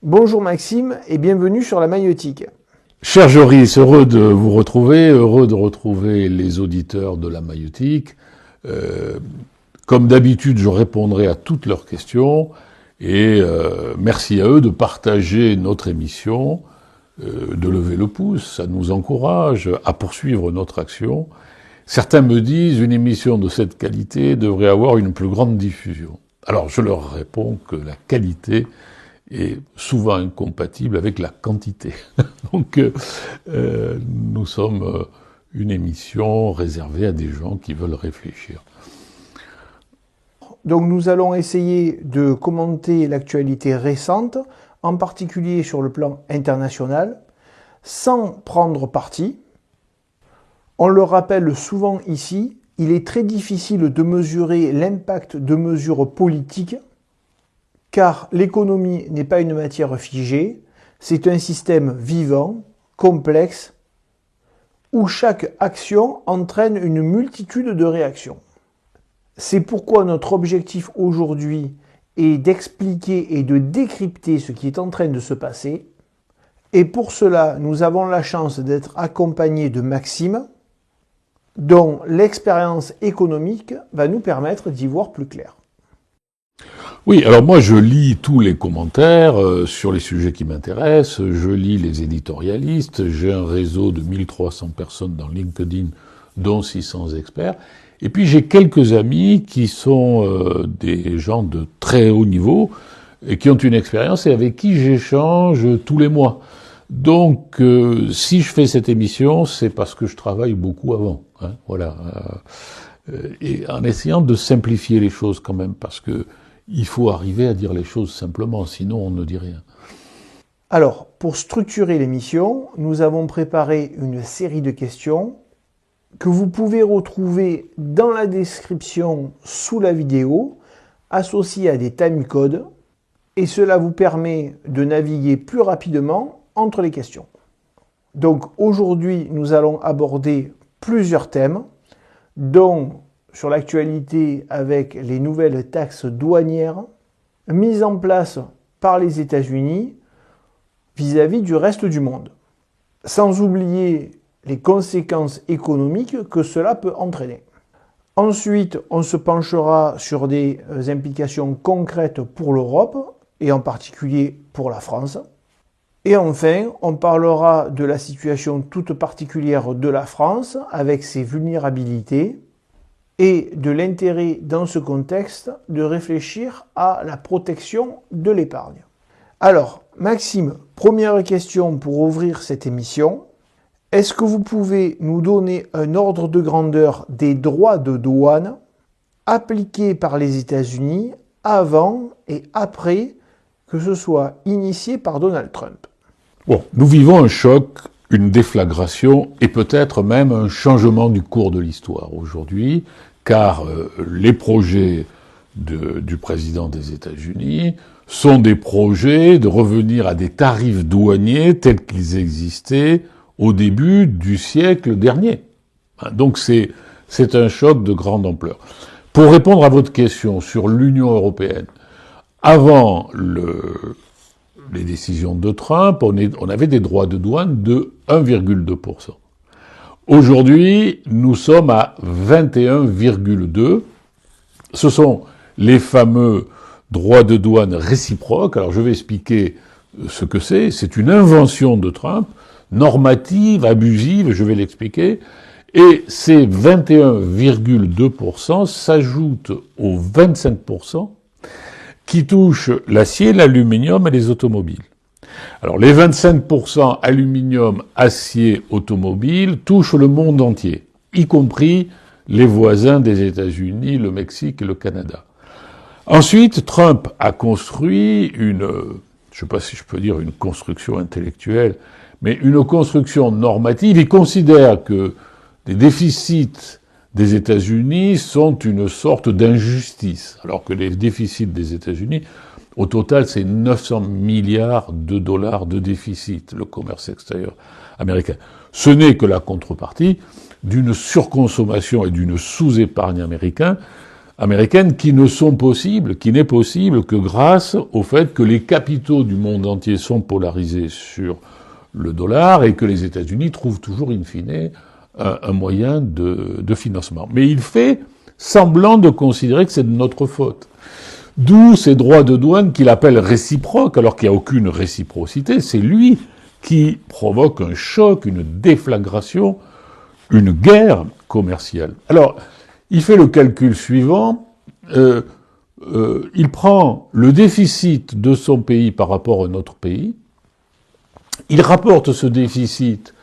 Bonjour Maxime et bienvenue sur la Maïeutique. Cher Joris, heureux de vous retrouver, heureux de retrouver les auditeurs de la Maïeutique. Comme d'habitude, je répondrai à toutes leurs questions et merci à eux de partager notre émission, de lever le pouce, ça nous encourage à poursuivre notre action. Certains me disent une émission de cette qualité devrait avoir une plus grande diffusion. Alors je leur réponds que la qualité est souvent incompatible avec la quantité. Donc nous sommes une émission réservée à des gens qui veulent réfléchir. Donc nous allons essayer de commenter l'actualité récente, en particulier sur le plan international, sans prendre parti. On le rappelle souvent ici, il est très difficile de mesurer l'impact de mesures politiques, car l'économie n'est pas une matière figée, c'est un système vivant, complexe, où chaque action entraîne une multitude de réactions. C'est pourquoi notre objectif aujourd'hui est d'expliquer et de décrypter ce qui est en train de se passer. Et pour cela, nous avons la chance d'être accompagnés de Maxime, dont l'expérience économique va nous permettre d'y voir plus clair. Oui, alors moi je lis tous les commentaires sur les sujets qui m'intéressent, je lis les éditorialistes, j'ai un réseau de 1300 personnes dans LinkedIn, dont 600 experts, et puis j'ai quelques amis qui sont des gens de très haut niveau, et qui ont une expérience et avec qui j'échange tous les mois. Donc si je fais cette émission, c'est parce que je travaille beaucoup avant, hein, voilà, et en essayant de simplifier les choses quand même, parce que il faut arriver à dire les choses simplement, sinon on ne dit rien. Alors, pour structurer l'émission, nous avons préparé une série de questions que vous pouvez retrouver dans la description sous la vidéo, associées à des timecodes, et cela vous permet de naviguer plus rapidement entre les questions. Donc aujourd'hui, nous allons aborder plusieurs thèmes, dont sur l'actualité avec les nouvelles taxes douanières mises en place par les États-Unis vis-à-vis du reste du monde. Sans oublier les conséquences économiques que cela peut entraîner. Ensuite, on se penchera sur des implications concrètes pour l'Europe et en particulier pour la France. Et enfin, on parlera de la situation toute particulière de la France avec ses vulnérabilités et de l'intérêt dans ce contexte de réfléchir à la protection de l'épargne. Alors, Maxime, première question pour ouvrir cette émission. Est-ce que vous pouvez nous donner un ordre de grandeur des droits de douane appliqués par les États-Unis avant et après que ce soit initié par Donald Trump? Bon, nous vivons un choc, une déflagration et peut-être même un changement du cours de l'histoire aujourd'hui, car les projets du président des États-Unis sont des projets de revenir à des tarifs douaniers tels qu'ils existaient au début du siècle dernier. Donc c'est un choc de grande ampleur. Pour répondre à votre question sur l'Union européenne, avant les décisions de Trump, on avait des droits de douane de 1,2%. Aujourd'hui, nous sommes à 21,2%. Ce sont les fameux droits de douane réciproques. Alors je vais expliquer ce que c'est. C'est une invention de Trump, normative, abusive, je vais l'expliquer. Et ces 21,2% s'ajoutent aux 25% qui touchent l'acier, l'aluminium et les automobiles. Alors les 25% aluminium, acier, automobile touchent le monde entier, y compris les voisins des États-Unis, le Mexique et le Canada. Ensuite, Trump a construit je ne sais pas si je peux dire une construction intellectuelle, mais une construction normative. Il considère que les déficits des États-Unis sont une sorte d'injustice, alors que les déficits des États-Unis, au total, c'est 900 milliards de dollars de déficit, le commerce extérieur américain. Ce n'est que la contrepartie d'une surconsommation et d'une sous-épargne américaine américaines qui ne sont possibles, qui n'est possible que grâce au fait que les capitaux du monde entier sont polarisés sur le dollar et que les États-Unis trouvent toujours in fine un moyen de financement. Mais il fait semblant de considérer que c'est de notre faute. D'où ces droits de douane qu'il appelle réciproques, alors qu'il n'y a aucune réciprocité. C'est lui qui provoque un choc, une déflagration, une guerre commerciale. Alors, il fait le calcul suivant. Il prend le déficit de son pays par rapport à notre pays. Il rapporte ce déficit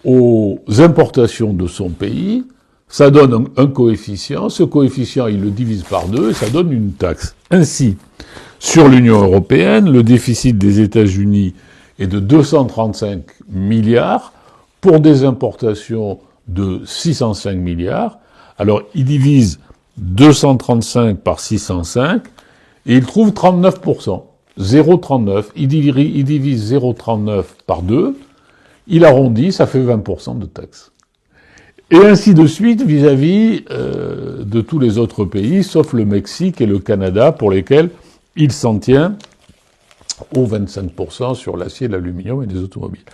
aux importations de son pays, ça donne un coefficient, ce coefficient il le divise par 2 et ça donne une taxe. Ainsi, sur l'Union européenne, le déficit des États-Unis est de 235 milliards pour des importations de 605 milliards. Alors il divise 235 par 605 et il trouve 39%, 0,39. Il divise 0,39 par 2. Il arrondit, ça fait 20% de taxes. Et ainsi de suite vis-à-vis de tous les autres pays, sauf le Mexique et le Canada, pour lesquels il s'en tient aux 25% sur l'acier, l'aluminium et les automobiles.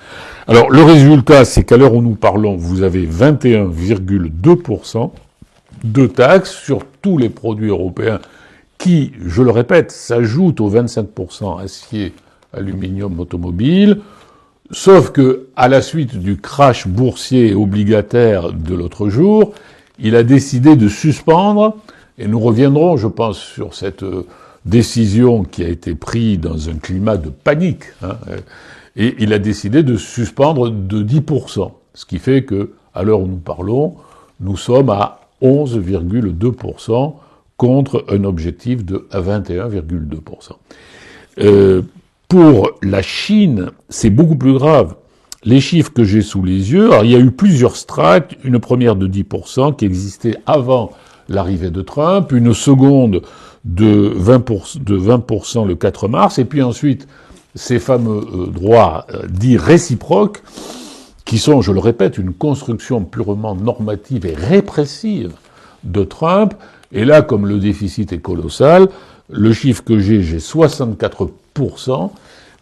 Alors le résultat, c'est qu'à l'heure où nous parlons, vous avez 21,2% de taxes sur tous les produits européens qui, je le répète, s'ajoutent aux 25% acier, aluminium, automobile. Sauf que, à la suite du crash boursier obligataire de l'autre jour, il a décidé de suspendre, et nous reviendrons, je pense, sur cette décision qui a été prise dans un climat de panique, et il a décidé de suspendre de 10%, ce qui fait que, à l'heure où nous parlons, nous sommes à 11,2% contre un objectif de 21,2%. Pour la Chine, c'est beaucoup plus grave. Les chiffres que j'ai sous les yeux, alors il y a eu plusieurs strates, une première de 10% qui existait avant l'arrivée de Trump, une seconde de 20% le 4 mars, et puis ensuite ces fameux droits dits réciproques, qui sont, je le répète, une construction purement normative et répressive de Trump. Et là, comme le déficit est colossal, le chiffre que j'ai 64%,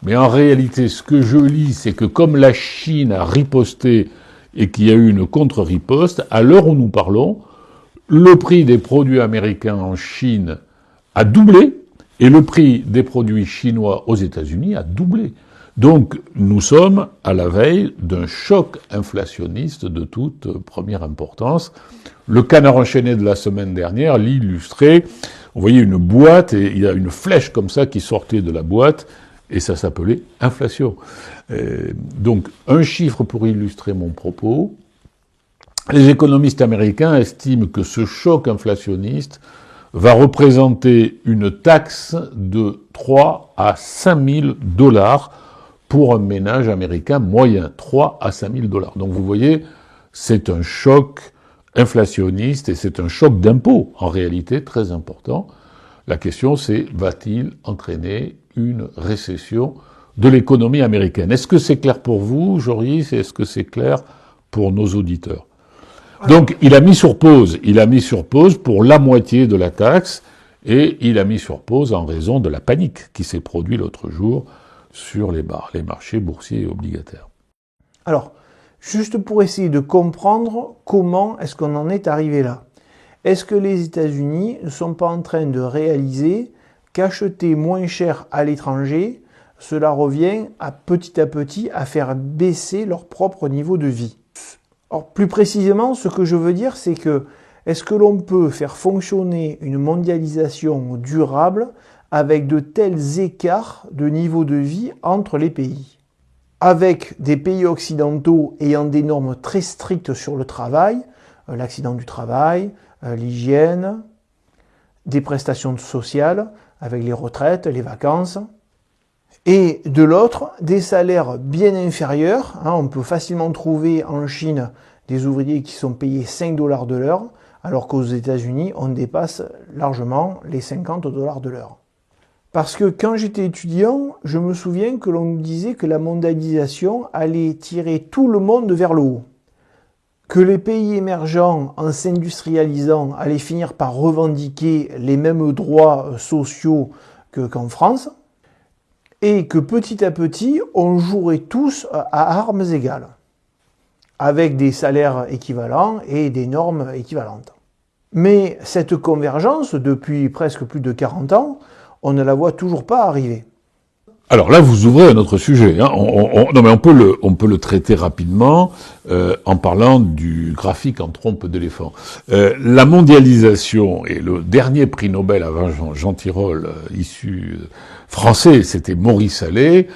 mais en réalité, ce que je lis, c'est que comme la Chine a riposté et qu'il y a eu une contre-riposte, à l'heure où nous parlons, le prix des produits américains en Chine a doublé et le prix des produits chinois aux États-Unis a doublé. Donc, nous sommes à la veille d'un choc inflationniste de toute première importance. Le canard enchaîné de la semaine dernière l'illustrait. On voyait une boîte et il y a une flèche comme ça qui sortait de la boîte et ça s'appelait inflation. Donc, un chiffre pour illustrer mon propos. Les économistes américains estiment que ce choc inflationniste va représenter une taxe de 3 à 5 000 $ pour un ménage américain moyen, 3 à 5 000 $. Donc vous voyez, c'est un choc inflationniste et c'est un choc d'impôt, en réalité très important. La question c'est, va-t-il entraîner une récession de l'économie américaine? Est-ce que c'est clair pour vous, Joris, et est-ce que c'est clair pour nos auditeurs? Donc il a mis sur pause pour la moitié de la taxe, et il a mis sur pause en raison de la panique qui s'est produite l'autre jour sur les marchés boursiers et obligataires. Alors, juste pour essayer de comprendre comment est-ce qu'on en est arrivé là. Est-ce que les États-Unis ne sont pas en train de réaliser qu'acheter moins cher à l'étranger, cela revient à petit à faire baisser leur propre niveau de vie? Alors, plus précisément, ce que je veux dire, c'est que est-ce que l'on peut faire fonctionner une mondialisation durable avec de tels écarts de niveau de vie entre les pays? Avec des pays occidentaux ayant des normes très strictes sur le travail, l'accident du travail, l'hygiène, des prestations sociales, avec les retraites, les vacances, et de l'autre, des salaires bien inférieurs. On peut facilement trouver en Chine des ouvriers qui sont payés 5 $ de l'heure, alors qu'aux États-Unis, on dépasse largement les 50 $ de l'heure. Parce que quand j'étais étudiant, je me souviens que l'on nous disait que la mondialisation allait tirer tout le monde vers le haut. que les pays émergents, en s'industrialisant, allaient finir par revendiquer les mêmes droits sociaux qu'en France, et que petit à petit, on jouerait tous à armes égales, avec des salaires équivalents et des normes équivalentes. Mais cette convergence, depuis presque plus de 40 ans, on ne la voit toujours pas arriver. Alors là, vous ouvrez un autre sujet. Hein. Non, mais on peut le traiter rapidement en parlant du graphique en trompe d'éléphant. La mondialisation et le dernier prix Nobel avant Jean Tirole, issu français, c'était Maurice Allais,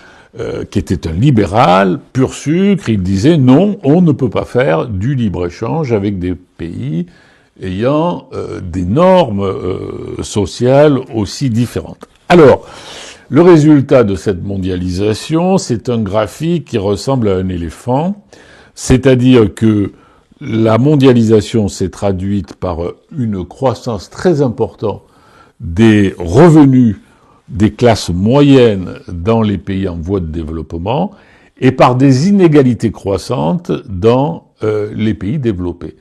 qui était un libéral pur sucre. Il disait non, on ne peut pas faire du libre-échange avec des pays ayant des normes sociales aussi différentes. Alors, le résultat de cette mondialisation, c'est un graphique qui ressemble à un éléphant, c'est-à-dire que la mondialisation s'est traduite par une croissance très importante des revenus des classes moyennes dans les pays en voie de développement et par des inégalités croissantes dans les pays développés.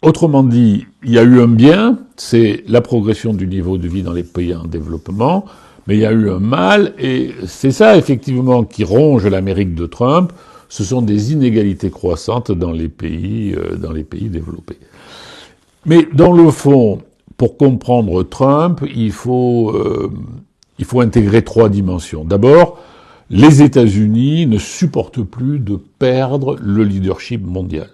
Autrement dit, il y a eu un bien, c'est la progression du niveau de vie dans les pays en développement, mais il y a eu un mal, et c'est ça effectivement qui ronge l'Amérique de Trump, ce sont des inégalités croissantes dans les pays développés. Mais dans le fond, pour comprendre Trump, il faut intégrer trois dimensions. D'abord, les États-Unis ne supportent plus de perdre le leadership mondial.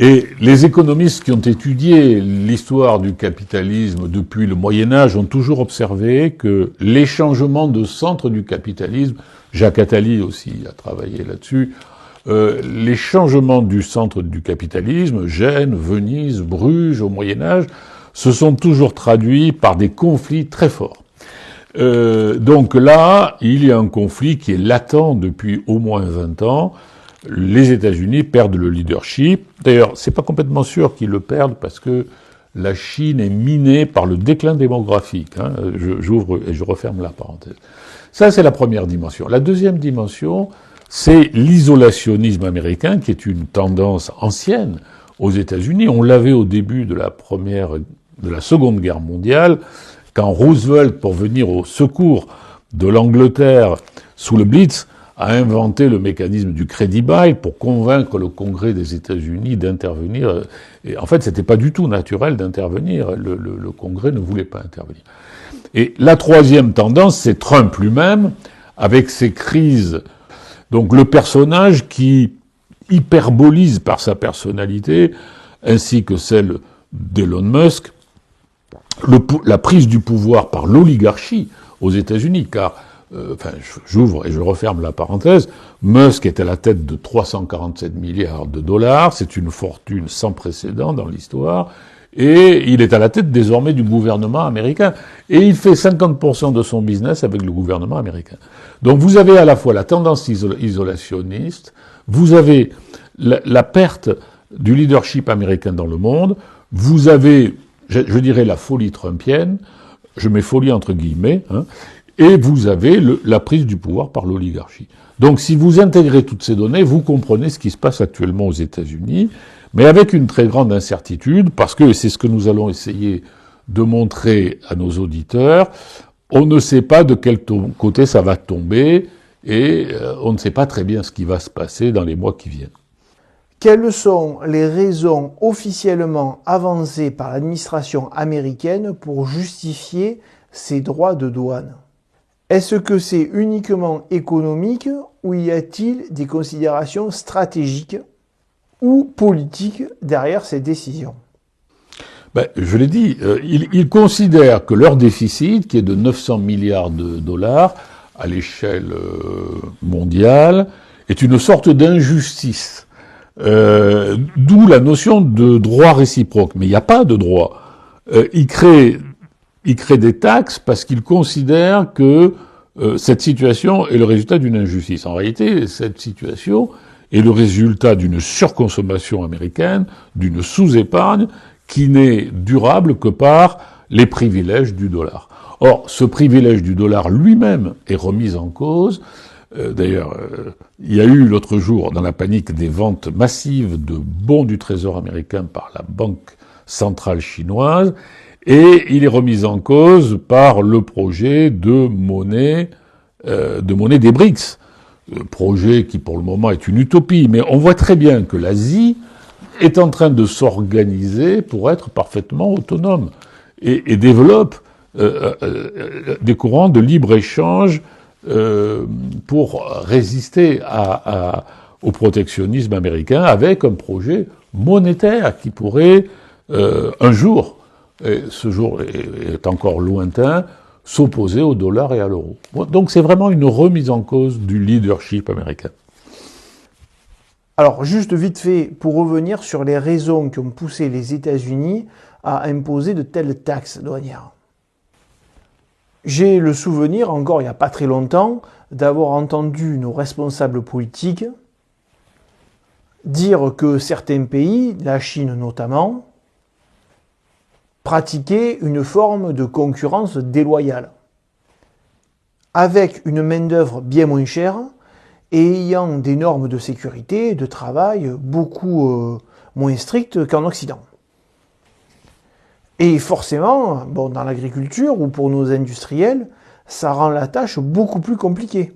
Et les économistes qui ont étudié l'histoire du capitalisme depuis le Moyen-Âge ont toujours observé que les changements de centre du capitalisme, Jacques Attali aussi a travaillé là-dessus, les changements du centre du capitalisme, Gênes, Venise, Bruges au Moyen-Âge, se sont toujours traduits par des conflits très forts. Donc là, il y a un conflit qui est latent depuis au moins 20 ans. Les États-Unis perdent le leadership. D'ailleurs, c'est pas complètement sûr qu'ils le perdent parce que la Chine est minée par le déclin démographique. Hein. J'ouvre et je referme la parenthèse. Ça, c'est la première dimension. La deuxième dimension, c'est l'isolationnisme américain, qui est une tendance ancienne aux États-Unis. On l'avait au début de la Seconde Guerre mondiale, quand Roosevelt, pour venir au secours de l'Angleterre sous le Blitz, a inventé le mécanisme du Credit Buy pour convaincre le Congrès des États-Unis d'intervenir. Et en fait, c'était pas du tout naturel d'intervenir. Le Congrès ne voulait pas intervenir. Et la troisième tendance, c'est Trump lui-même, avec ses crises. Donc le personnage qui hyperbolise par sa personnalité, ainsi que celle d'Elon Musk, la prise du pouvoir par l'oligarchie aux États-Unis, car j'ouvre et je referme la parenthèse, Musk est à la tête de 347 milliards de dollars, c'est une fortune sans précédent dans l'histoire, et il est à la tête désormais du gouvernement américain. Et il fait 50% de son business avec le gouvernement américain. Donc vous avez à la fois la tendance isolationniste, vous avez la perte du leadership américain dans le monde, vous avez, je dirais, la folie trumpienne, je mets folie entre guillemets, hein, et vous avez la prise du pouvoir par l'oligarchie. Donc si vous intégrez toutes ces données, vous comprenez ce qui se passe actuellement aux États-Unis, mais avec une très grande incertitude, parce que c'est ce que nous allons essayer de montrer à nos auditeurs, on ne sait pas de quel côté ça va tomber, et on ne sait pas très bien ce qui va se passer dans les mois qui viennent. Quelles sont les raisons officiellement avancées par l'administration américaine pour justifier ces droits de douane ? Est-ce que c'est uniquement économique ou y a-t-il des considérations stratégiques ou politiques derrière ces décisions ? Je l'ai dit, ils considèrent que leur déficit, qui est de 900 milliards de dollars à l'échelle mondiale, est une sorte d'injustice. D'où la notion de droit réciproque. Mais il n'y a pas de droit. Ils créent des taxes parce qu'ils considèrent que cette situation est le résultat d'une injustice. En réalité, cette situation est le résultat d'une surconsommation américaine, d'une sous-épargne qui n'est durable que par les privilèges du dollar. Or, ce privilège du dollar lui-même est remis en cause D'ailleurs, il y a eu l'autre jour, dans la panique, des ventes massives de bons du Trésor américain par la Banque centrale chinoise, et il est remis en cause par le projet de monnaie des BRICS. Projet qui pour le moment est une utopie, mais on voit très bien que l'Asie est en train de s'organiser pour être parfaitement autonome et développe des courants de libre-échange pour résister au protectionnisme américain avec un projet monétaire qui pourrait un jour, et ce jour est encore lointain, s'opposer au dollar et à l'euro. Donc c'est vraiment une remise en cause du leadership américain. Alors juste vite fait, pour revenir sur les raisons qui ont poussé les États-Unis à imposer de telles taxes douanières. J'ai le souvenir, encore il n'y a pas très longtemps, d'avoir entendu nos responsables politiques dire que certains pays, la Chine notamment, pratiquaient une forme de concurrence déloyale, avec une main-d'œuvre bien moins chère et ayant des normes de sécurité, de travail beaucoup moins strictes qu'en Occident. Et forcément, bon, dans l'agriculture ou pour nos industriels, ça rend la tâche beaucoup plus compliquée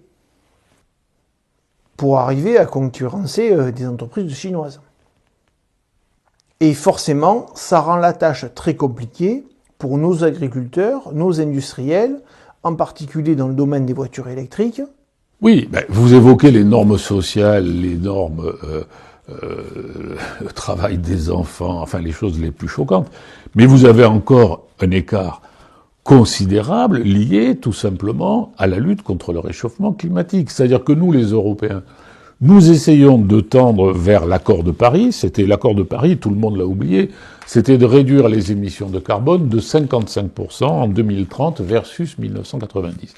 pour arriver à concurrencer des entreprises chinoises. Et forcément, ça rend la tâche très compliquée pour nos agriculteurs, nos industriels, en particulier dans le domaine des voitures électriques. Oui, ben, vous évoquez les normes sociales, les normes le travail des enfants, enfin les choses les plus choquantes. Mais vous avez encore un écart considérable lié tout simplement à la lutte contre le réchauffement climatique. C'est-à-dire que nous, les Européens, nous essayons de tendre vers l'accord de Paris. C'était l'accord de Paris, tout le monde l'a oublié. C'était de réduire les émissions de carbone de 55% en 2030 versus 1990.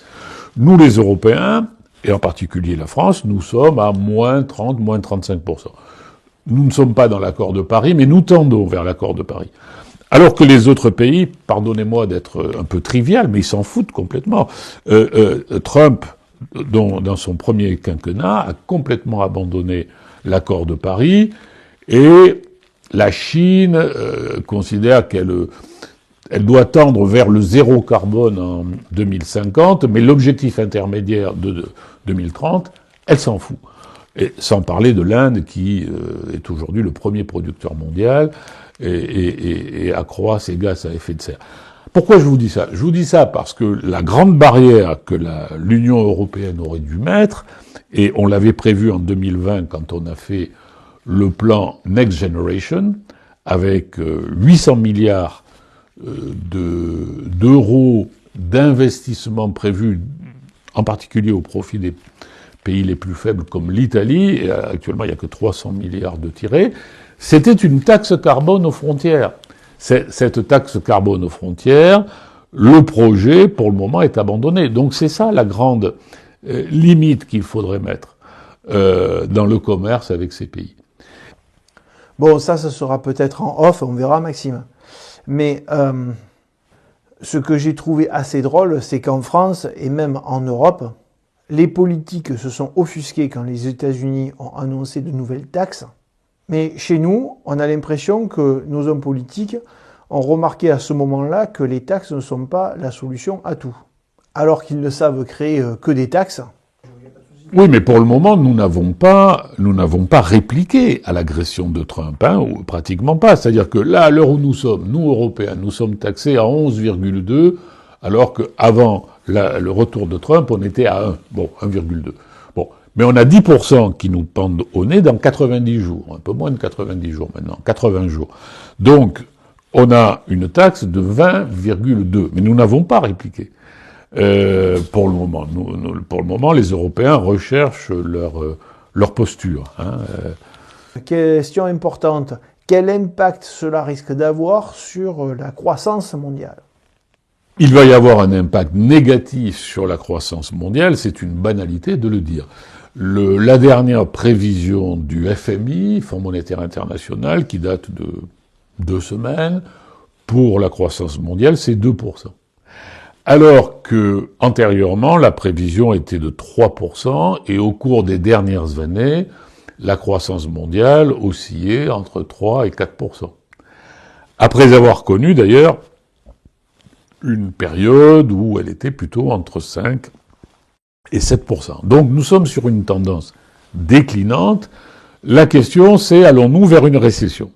Nous, les Européens, et en particulier la France, nous sommes à moins 30, moins 35%. Nous ne sommes pas dans l'accord de Paris, mais nous tendons vers l'accord de Paris. Alors que les autres pays, pardonnez-moi d'être un peu trivial, mais ils s'en foutent complètement. Trump, dans son premier quinquennat, a complètement abandonné l'accord de Paris, et la Chine considère qu'elle doit tendre vers le zéro carbone en 2050, mais l'objectif intermédiaire de 2030, elle s'en fout. Et sans parler de l'Inde qui est aujourd'hui le premier producteur mondial et accroît ses gaz à effet de serre. Pourquoi je vous dis ça? Je vous dis ça parce que la grande barrière que l'Union européenne aurait dû mettre, et on l'avait prévu en 2020 quand on a fait le plan Next Generation, avec 800 milliards d'euros d'investissement prévus, en particulier au profit des pays les plus faibles comme l'Italie, et actuellement il n'y a que 300 milliards de tirés, c'était une taxe carbone aux frontières. Cette taxe carbone aux frontières, le projet, pour le moment, est abandonné. Donc c'est ça la grande limite qu'il faudrait mettre dans le commerce avec ces pays. Bon, ça sera peut-être en off, on verra, Maxime. Mais ce que j'ai trouvé assez drôle, c'est qu'en France, et même en Europe, les politiques se sont offusqués quand les États-Unis ont annoncé de nouvelles taxes. Mais chez nous, on a l'impression que nos hommes politiques ont remarqué à ce moment-là que les taxes ne sont pas la solution à tout. Alors qu'ils ne savent créer que des taxes. Oui, mais pour le moment, nous n'avons pas répliqué à l'agression de Trump, hein, ou pratiquement pas. C'est-à-dire que là, à l'heure où nous sommes, nous Européens, nous sommes taxés à 11,2, alors qu'avant le retour de Trump, on était à 1. Bon, 1,2. Bon. Mais on a 10% qui nous pendent au nez dans 90 jours. Un peu moins de 90 jours maintenant. 80 jours. Donc, on a une taxe de 20,2. Mais nous n'avons pas répliqué. Pour le moment. Pour le moment, les Européens recherchent leur posture. Hein. Question importante. Quel impact cela risque d'avoir sur la croissance mondiale ? Il va y avoir un impact négatif sur la croissance mondiale, c'est une banalité de le dire. La dernière prévision du FMI, Fonds monétaire international, qui date de 2 semaines, pour la croissance mondiale, c'est 2%. Alors que, antérieurement, la prévision était de 3%, et au cours des dernières années, la croissance mondiale oscillait entre 3 et 4%. Après avoir connu, d'ailleurs, une période où elle était plutôt entre 5 et 7%. Donc nous sommes sur une tendance déclinante. La question, c'est allons-nous vers une récession ?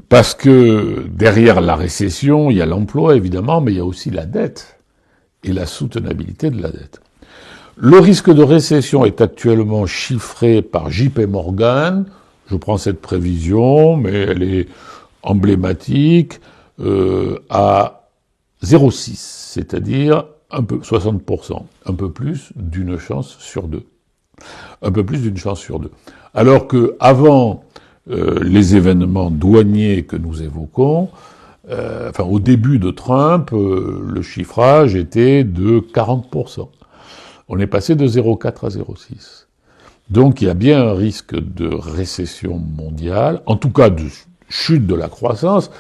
Parce que derrière la récession, il y a l'emploi, évidemment, mais il y a aussi la dette et la soutenabilité de la dette. Le risque de récession est actuellement chiffré par JP Morgan. Je prends cette prévision, mais elle est emblématique, à 0,6, c'est-à-dire un peu 60%, un peu plus d'une chance sur deux. Un peu plus d'une chance sur deux. Alors que avant les événements douaniers que nous évoquons, au début de Trump, le chiffrage était de 40%. On est passé de 0,4 à 0,6. Donc il y a bien un risque de récession mondiale, en tout cas de chute de la croissance.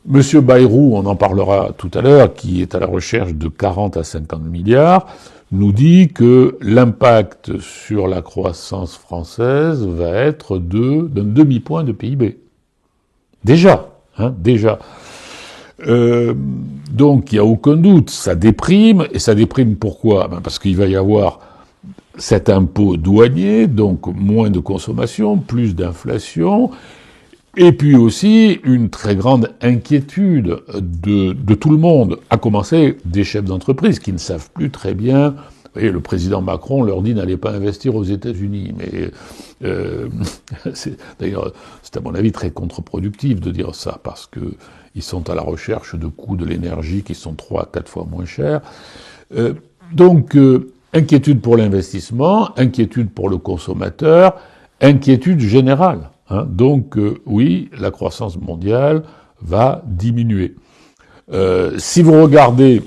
Monsieur Bayrou, on en parlera tout à l'heure, qui est à la recherche de 40 à 50 milliards, nous dit que l'impact sur la croissance française va être d'un demi-point de PIB. Déjà. Donc il n'y a aucun doute, ça déprime, et ça déprime pourquoi ? Parce qu'il va y avoir cet impôt douanier, donc moins de consommation, plus d'inflation, et puis aussi une très grande inquiétude de tout le monde, à commencer des chefs d'entreprise qui ne savent plus très bien. Vous voyez, le président Macron leur dit n'allez pas investir aux États-Unis, mais d'ailleurs c'est à mon avis très contre-productif de dire ça, parce que ils sont à la recherche de coûts de l'énergie qui sont 3 à 4 fois moins chers. Donc inquiétude pour l'investissement, inquiétude pour le consommateur, inquiétude générale. Donc oui, la croissance mondiale va diminuer. Si vous regardez...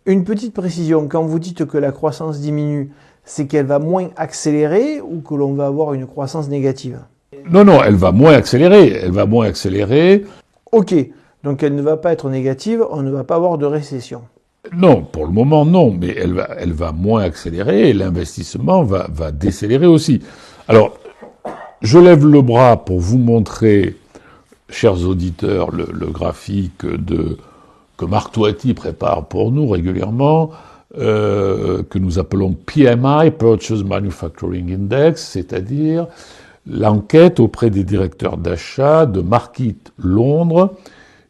Une petite précision, quand vous dites que la croissance diminue, c'est qu'elle va moins accélérer ou que l'on va avoir une croissance négative ? Non, elle va moins accélérer. Ok, donc elle ne va pas être négative, on ne va pas avoir de récession. Non, pour le moment non, mais elle va moins accélérer, et l'investissement va décélérer aussi. Alors, je lève le bras pour vous montrer, chers auditeurs, le graphique que Marc Toiti prépare pour nous régulièrement, que nous appelons PMI, Purchase Manufacturing Index, c'est-à-dire l'enquête auprès des directeurs d'achat de Markit Londres,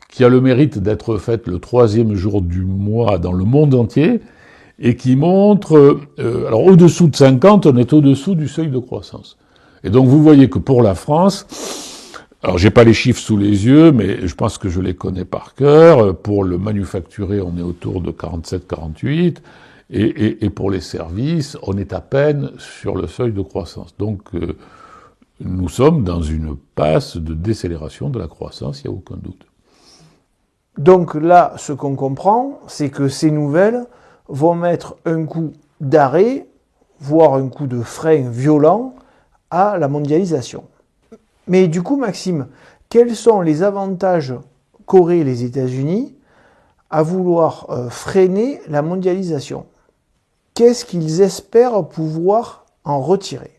qui a le mérite d'être faite le 3e jour du mois dans le monde entier, et qui montre, alors au-dessous de 50, on est au-dessous du seuil de croissance. Et donc vous voyez que pour la France, alors j'ai pas les chiffres sous les yeux, mais je pense que je les connais par cœur. Pour le manufacturé, on est autour de 47-48, et pour les services, on est à peine sur le seuil de croissance. Donc nous sommes dans une passe de décélération de la croissance, il n'y a aucun doute. Donc là, ce qu'on comprend, c'est que ces nouvelles vont mettre un coup d'arrêt, voire un coup de frein violent à la mondialisation. Mais du coup, Maxime, quels sont les avantages qu'auraient les États-Unis à vouloir freiner la mondialisation ? Qu'est-ce qu'ils espèrent pouvoir en retirer ?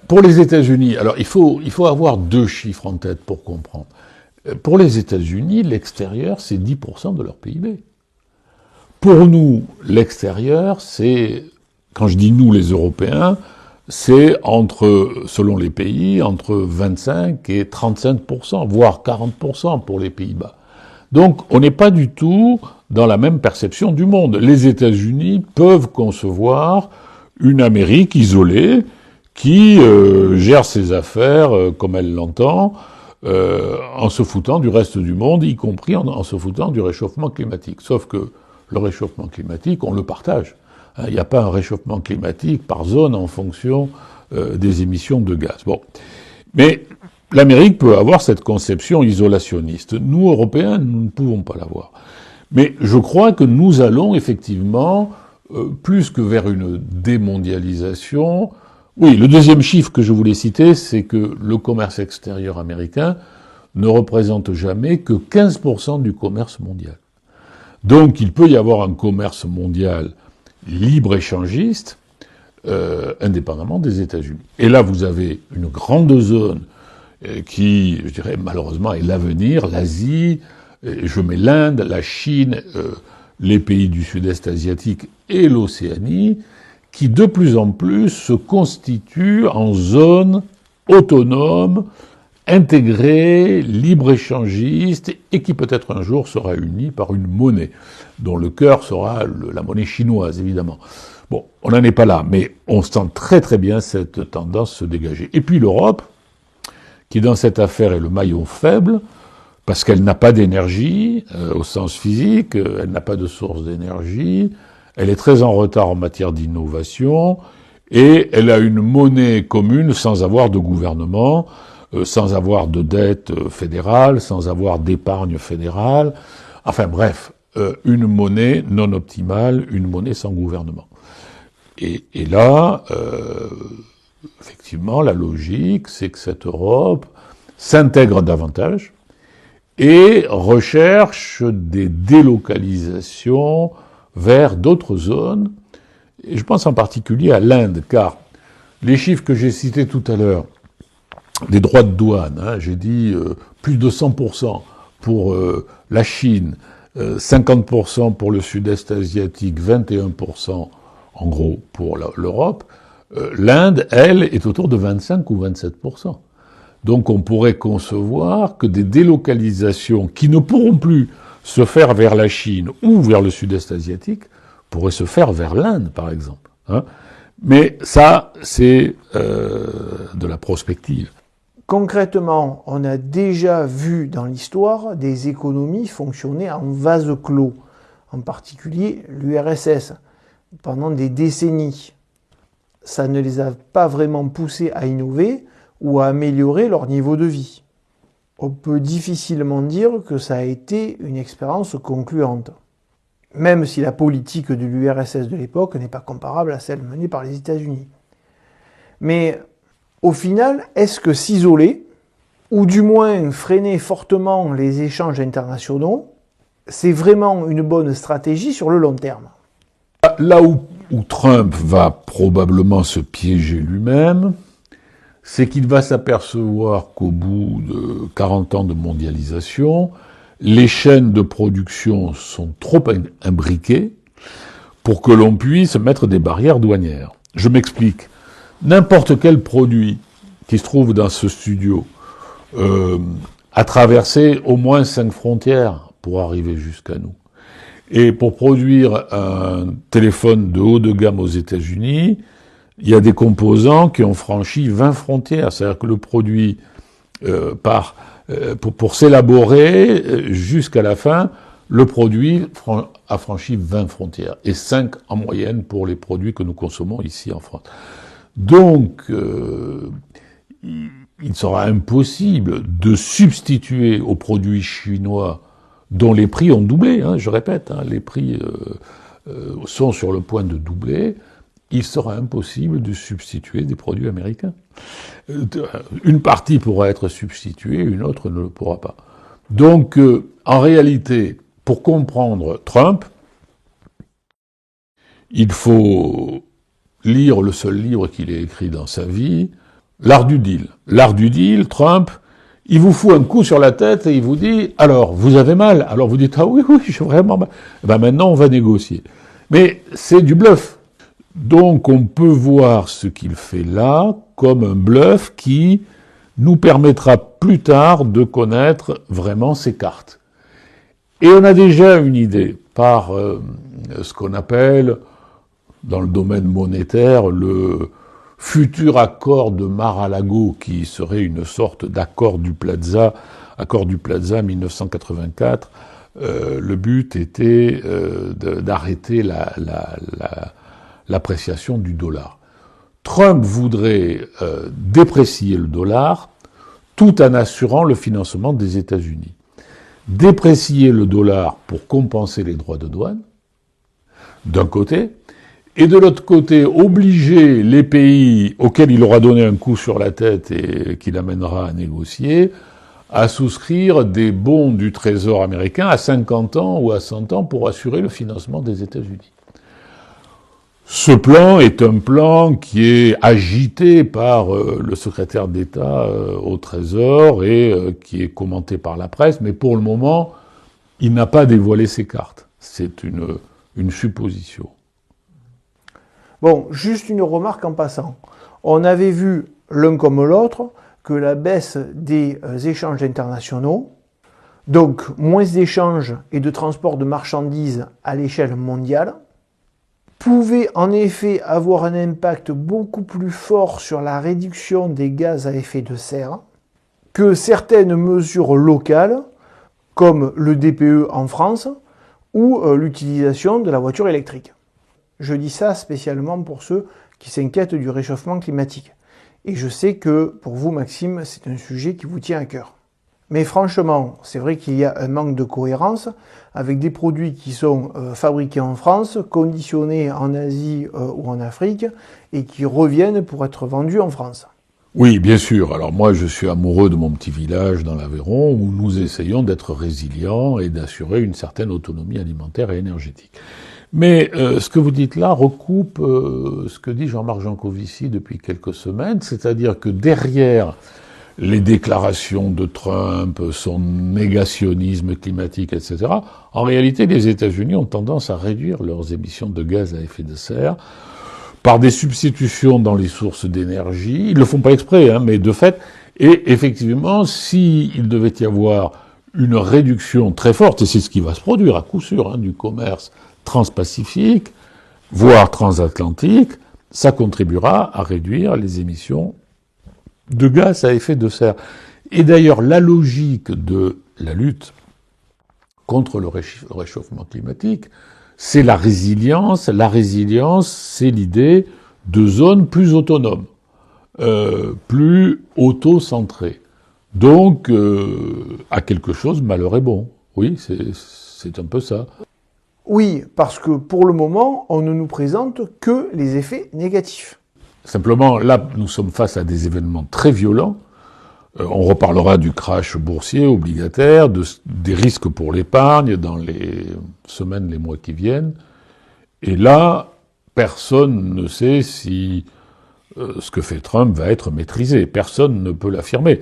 Pour les États-Unis, alors il faut avoir deux chiffres en tête pour comprendre. Pour les États-Unis, l'extérieur, c'est 10% de leur PIB. Pour nous, l'extérieur, c'est, quand je dis nous les Européens, c'est selon les pays, entre 25 et 35%, voire 40% pour les Pays-Bas. Donc, on n'est pas du tout dans la même perception du monde. Les États-Unis peuvent concevoir une Amérique isolée qui gère ses affaires comme elle l'entend, en se foutant du reste du monde, y compris en se foutant du réchauffement climatique. Sauf que le réchauffement climatique, on le partage. Il n'y a pas un réchauffement climatique par zone en fonction des émissions de gaz. Bon. Mais l'Amérique peut avoir cette conception isolationniste. Nous, Européens, nous ne pouvons pas l'avoir. Mais je crois que nous allons effectivement, plus que vers une démondialisation. Oui, le deuxième chiffre que je voulais citer, c'est que le commerce extérieur américain ne représente jamais que 15% du commerce mondial. Donc il peut y avoir un commerce mondial libre-échangiste, indépendamment des États-Unis. Et là, vous avez une grande zone qui, je dirais, malheureusement, est l'avenir, l'Asie, je mets l'Inde, la Chine, les pays du sud-est asiatique et l'Océanie, qui de plus en plus se constituent en zone autonome, intégrée, libre-échangiste, et qui peut-être un jour sera unie par une monnaie, dont le cœur sera la monnaie chinoise, évidemment. Bon, on n'en est pas là, mais on sent très très bien cette tendance se dégager. Et puis l'Europe, qui dans cette affaire est le maillon faible, parce qu'elle n'a pas d'énergie, au sens physique, elle n'a pas de source d'énergie, elle est très en retard en matière d'innovation, et elle a une monnaie commune sans avoir de gouvernement, sans avoir de dette fédérale, sans avoir d'épargne fédérale, enfin bref, une monnaie non optimale, une monnaie sans gouvernement. Et là, effectivement, la logique, c'est que cette Europe s'intègre davantage et recherche des délocalisations vers d'autres zones. Et je pense en particulier à l'Inde, car les chiffres que j'ai cités tout à l'heure, des droits de douane, j'ai dit plus de 100% pour la Chine, 50% pour le sud-est asiatique, 21% en gros pour l'Europe, l'Inde, elle, est autour de 25 ou 27%. Donc on pourrait concevoir que des délocalisations qui ne pourront plus se faire vers la Chine ou vers le sud-est asiatique pourraient se faire vers l'Inde, par exemple. Mais ça, c'est de la prospective. Concrètement, on a déjà vu dans l'histoire des économies fonctionner en vase clos, en particulier l'URSS, pendant des décennies. Ça ne les a pas vraiment poussés à innover ou à améliorer leur niveau de vie. On peut difficilement dire que ça a été une expérience concluante, même si la politique de l'URSS de l'époque n'est pas comparable à celle menée par les États-Unis. Mais au final, est-ce que s'isoler, ou du moins freiner fortement les échanges internationaux, c'est vraiment une bonne stratégie sur le long terme? Là où Trump va probablement se piéger lui-même, c'est qu'il va s'apercevoir qu'au bout de 40 ans de mondialisation, les chaînes de production sont trop imbriquées pour que l'on puisse mettre des barrières douanières. Je m'explique. N'importe quel produit qui se trouve dans ce studio a traversé au moins 5 frontières pour arriver jusqu'à nous. Et pour produire un téléphone de haut de gamme aux États-Unis, il y a des composants qui ont franchi 20 frontières. C'est-à-dire que le produit, pour s'élaborer jusqu'à la fin, le produit a franchi 20 frontières. Et 5 en moyenne pour les produits que nous consommons ici en France. Donc, il sera impossible de substituer aux produits chinois dont les prix ont doublé, je répète, les prix sont sur le point de doubler, il sera impossible de substituer des produits américains. Une partie pourra être substituée, une autre ne le pourra pas. Donc, en réalité, pour comprendre Trump, il faut lire le seul livre qu'il ait écrit dans sa vie, L'art du deal. L'art du deal, Trump, il vous fout un coup sur la tête et il vous dit « Alors, vous avez mal ?» Alors vous dites « Ah oui, j'ai vraiment mal. » Maintenant, on va négocier. Mais c'est du bluff. Donc, on peut voir ce qu'il fait là comme un bluff qui nous permettra plus tard de connaître vraiment ses cartes. Et on a déjà une idée par ce qu'on appelle, dans le domaine monétaire, le futur accord de Mar-a-Lago, qui serait une sorte d'accord du Plaza 1984. Le but était d'arrêter l'appréciation du dollar. Trump voudrait déprécier le dollar tout en assurant le financement des États-Unis. Déprécier le dollar pour compenser les droits de douane, d'un côté, et de l'autre côté, obliger les pays auxquels il aura donné un coup sur la tête et qu'il amènera à négocier à souscrire des bons du Trésor américain à 50 ans ou à 100 ans pour assurer le financement des États-Unis. Ce plan est un plan qui est agité par le secrétaire d'État au Trésor et qui est commenté par la presse, mais pour le moment, il n'a pas dévoilé ses cartes. C'est une supposition. Bon, juste une remarque en passant. On avait vu, l'un comme l'autre, que la baisse des échanges internationaux, donc moins d'échanges et de transport de marchandises à l'échelle mondiale, pouvait en effet avoir un impact beaucoup plus fort sur la réduction des gaz à effet de serre que certaines mesures locales, comme le DPE en France ou l'utilisation de la voiture électrique. Je dis ça spécialement pour ceux qui s'inquiètent du réchauffement climatique. Et je sais que pour vous, Maxime, c'est un sujet qui vous tient à cœur. Mais franchement, c'est vrai qu'il y a un manque de cohérence avec des produits qui sont fabriqués en France, conditionnés en Asie ou en Afrique, et qui reviennent pour être vendus en France. Oui, bien sûr. Alors moi, je suis amoureux de mon petit village dans l'Aveyron, où nous essayons d'être résilients et d'assurer une certaine autonomie alimentaire et énergétique. Mais ce que vous dites là recoupe ce que dit Jean-Marc Jancovici depuis quelques semaines, c'est-à-dire que derrière les déclarations de Trump, son négationnisme climatique, etc., en réalité, les États-Unis ont tendance à réduire leurs émissions de gaz à effet de serre par des substitutions dans les sources d'énergie. Ils le font pas exprès, hein, mais de fait. Et effectivement, s'il devait y avoir une réduction très forte, et c'est ce qui va se produire à coup sûr, hein, du commerce transpacifique, voire transatlantique, ça contribuera à réduire les émissions de gaz à effet de serre. Et d'ailleurs, la logique de la lutte contre le réchauffement climatique, c'est la résilience. La résilience, c'est l'idée de zones plus autonomes, plus auto-centrées. Donc, à quelque chose, malheur est bon. Oui, c'est un peu ça. Oui, parce que pour le moment, on ne nous présente que les effets négatifs. Simplement, là, nous sommes face à des événements très violents. On reparlera du crash boursier obligataire, des risques pour l'épargne dans les semaines, les mois qui viennent. Et là, personne ne sait si ce que fait Trump va être maîtrisé. Personne ne peut l'affirmer.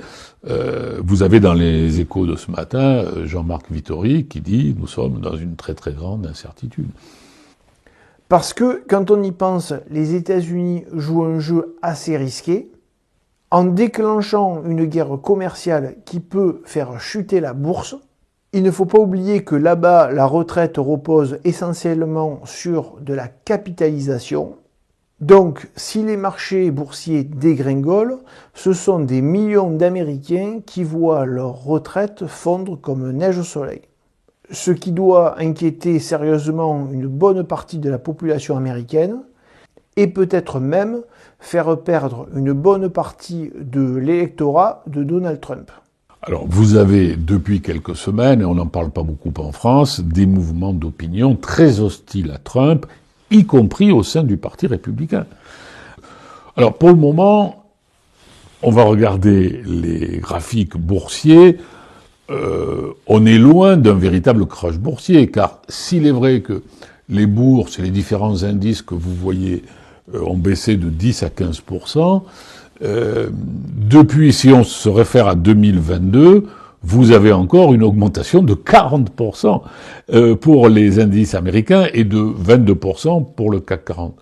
Vous avez dans les Échos de ce matin Jean-Marc Vittori qui dit « Nous sommes dans une très très grande incertitude ». Parce que, quand on y pense, les États-Unis jouent un jeu assez risqué, en déclenchant une guerre commerciale qui peut faire chuter la bourse. Il ne faut pas oublier que là-bas, la retraite repose essentiellement sur de la capitalisation. Donc, si les marchés boursiers dégringolent, ce sont des millions d'Américains qui voient leur retraite fondre comme neige au soleil. Ce qui doit inquiéter sérieusement une bonne partie de la population américaine et peut-être même faire perdre une bonne partie de l'électorat de Donald Trump. Alors, vous avez, depuis quelques semaines, et on n'en parle pas beaucoup en France, des mouvements d'opinion très hostiles à Trump, y compris au sein du Parti républicain. Alors, pour le moment, on va regarder les graphiques boursiers. On est loin d'un véritable crash boursier, car s'il est vrai que les bourses et les différents indices que vous voyez ont baissé de 10 à 15%, depuis, si on se réfère à 2022, vous avez encore une augmentation de 40% pour les indices américains et de 22% pour le CAC 40.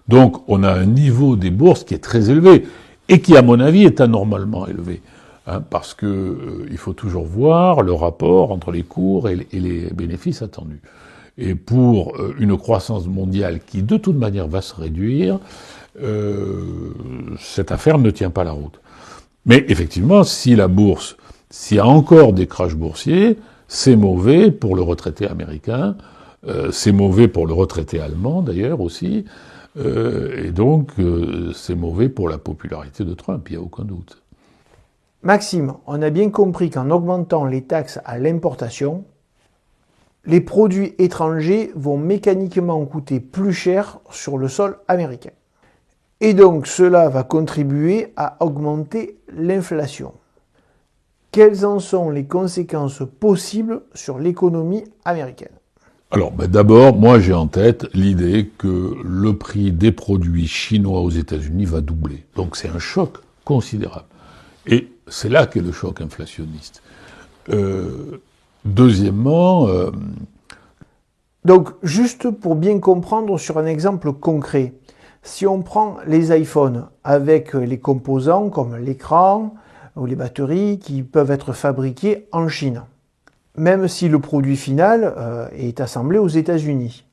Donc on a un niveau des bourses qui est très élevé et qui, à mon avis, est anormalement élevé. Parce que il faut toujours voir le rapport entre les cours et les bénéfices attendus. Et pour une croissance mondiale qui, de toute manière, va se réduire, cette affaire ne tient pas la route. Mais effectivement, si la bourse, s'il y a encore des crashs boursiers, c'est mauvais pour le retraité américain, c'est mauvais pour le retraité allemand d'ailleurs aussi, et donc c'est mauvais pour la popularité de Trump, il n'y a aucun doute. Maxime, on a bien compris qu'en augmentant les taxes à l'importation, les produits étrangers vont mécaniquement coûter plus cher sur le sol américain. Et donc cela va contribuer à augmenter l'inflation. quelles en sont les conséquences possibles sur l'économie américaine? Alors, d'abord, moi j'ai en tête l'idée que le prix des produits chinois aux États-Unis va doubler. Donc c'est un choc considérable. Et c'est là qu'est le choc inflationniste. Deuxièmement... Donc, juste pour bien comprendre sur un exemple concret, si on prend les iPhones avec les composants comme l'écran ou les batteries qui peuvent être fabriqués en Chine, même si le produit final est assemblé aux États-Unis,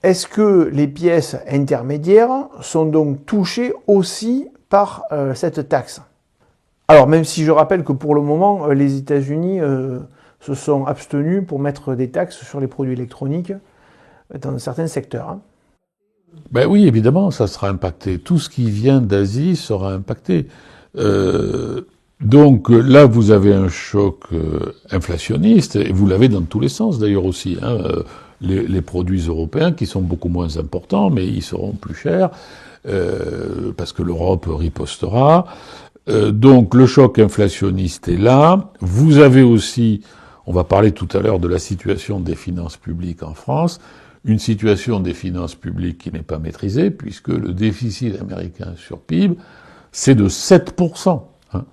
est-ce que les pièces intermédiaires sont donc touchées aussi par cette taxe? Alors, même si je rappelle que pour le moment, les États-Unis se sont abstenus pour mettre des taxes sur les produits électroniques dans certains secteurs. Hein. Ben oui, évidemment, ça sera impacté. Tout ce qui vient d'Asie sera impacté. Donc là, vous avez un choc inflationniste, et vous l'avez dans tous les sens d'ailleurs aussi. Hein. Les produits européens qui sont beaucoup moins importants, mais ils seront plus chers, parce que l'Europe ripostera. Donc le choc inflationniste est là. Vous avez aussi, on va parler tout à l'heure de la situation des finances publiques en France, une situation des finances publiques qui n'est pas maîtrisée, puisque le déficit américain sur PIB, c'est de 7%. Hein.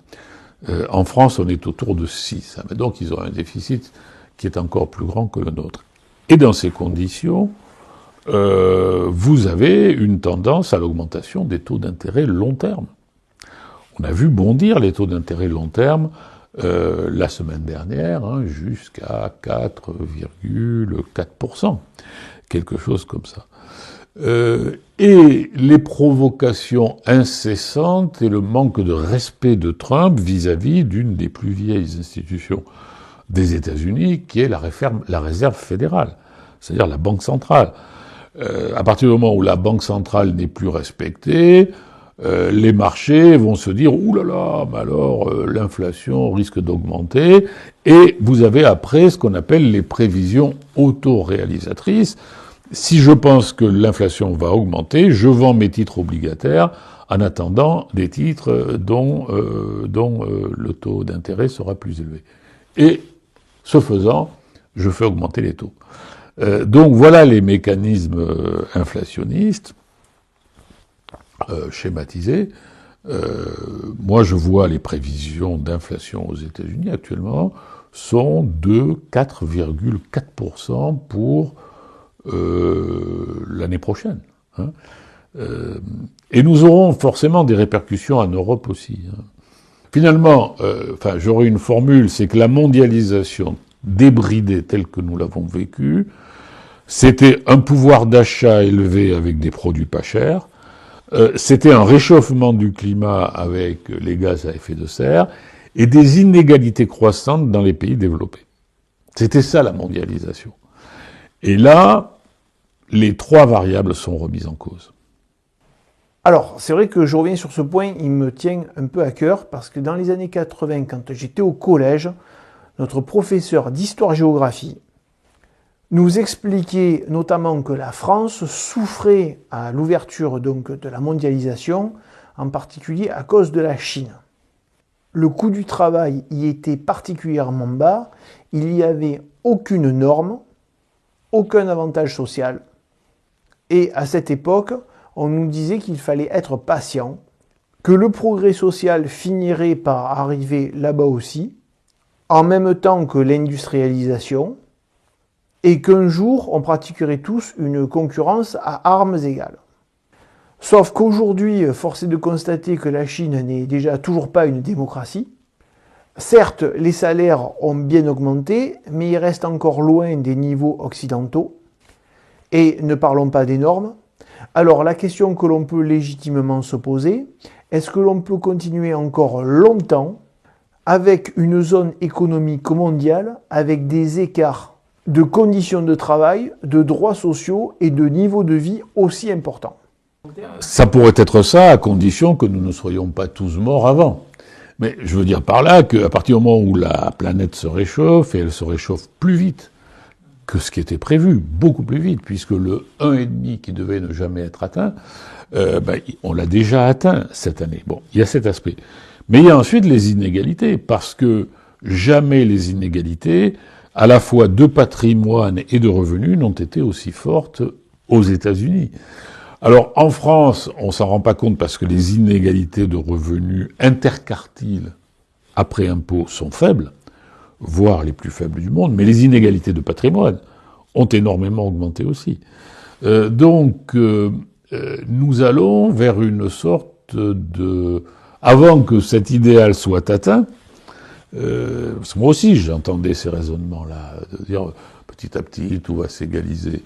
En France, on est autour de 6. Hein. Donc ils ont un déficit qui est encore plus grand que le nôtre. Et dans ces conditions, vous avez une tendance à l'augmentation des taux d'intérêt long terme. On a vu bondir les taux d'intérêt long terme la semaine dernière, hein, jusqu'à 4,4%. Quelque chose comme ça. Et les provocations incessantes et le manque de respect de Trump vis-à-vis d'une des plus vieilles institutions des États-Unis, qui est la Réserve fédérale, c'est-à-dire la Banque centrale. À partir du moment où la Banque centrale n'est plus respectée, les marchés vont se dire « Ouh là là, mais alors l'inflation risque d'augmenter » et vous avez après ce qu'on appelle les prévisions autoréalisatrices. Si je pense que l'inflation va augmenter, je vends mes titres obligataires en attendant des titres dont le taux d'intérêt sera plus élevé. Et ce faisant, je fais augmenter les taux. Donc voilà les mécanismes inflationnistes schématisés. Moi je vois les prévisions d'inflation aux États-Unis actuellement sont de 4,4% pour l'année prochaine. Hein. Et nous aurons forcément des répercussions en Europe aussi. Hein. Finalement, j'aurais une formule, c'est que la mondialisation débridée telle que nous l'avons vécue, c'était un pouvoir d'achat élevé avec des produits pas chers, c'était un réchauffement du climat avec les gaz à effet de serre, et des inégalités croissantes dans les pays développés. C'était ça la mondialisation. Et là, les trois variables sont remises en cause. Alors, c'est vrai que je reviens sur ce point, il me tient un peu à cœur, parce que dans les années 80, quand j'étais au collège, notre professeur d'histoire-géographie nous expliquait notamment que la France souffrait à l'ouverture donc de la mondialisation, en particulier à cause de la Chine. Le coût du travail y était particulièrement bas, il n'y avait aucune norme, aucun avantage social. Et à cette époque, on nous disait qu'il fallait être patient, que le progrès social finirait par arriver là-bas aussi, en même temps que l'industrialisation, et qu'un jour, on pratiquerait tous une concurrence à armes égales. Sauf qu'aujourd'hui, force est de constater que la Chine n'est déjà toujours pas une démocratie. Certes, les salaires ont bien augmenté, mais ils restent encore loin des niveaux occidentaux. Et ne parlons pas des normes. Alors la question que l'on peut légitimement se poser, est-ce que l'on peut continuer encore longtemps avec une zone économique mondiale avec des écarts de conditions de travail, de droits sociaux et de niveau de vie aussi importants? Ça pourrait être ça à condition que nous ne soyons pas tous morts avant. Mais je veux dire par là qu'à partir du moment où la planète se réchauffe, et elle se réchauffe plus vite que ce qui était prévu, beaucoup plus vite, puisque le 1,5 qui devait ne jamais être atteint, on l'a déjà atteint cette année. Bon, il y a cet aspect. Mais il y a ensuite les inégalités, parce que jamais les inégalités, à la fois de patrimoine et de revenus, n'ont été aussi fortes aux États-Unis. Alors, en France, on s'en rend pas compte parce que les inégalités de revenus interquartiles après impôt sont faibles, voire les plus faibles du monde, mais les inégalités de patrimoine ont énormément augmenté aussi. Nous allons vers une sorte de... Avant que cet idéal soit atteint, parce que moi aussi j'entendais ces raisonnements-là, de dire petit à petit tout va s'égaliser.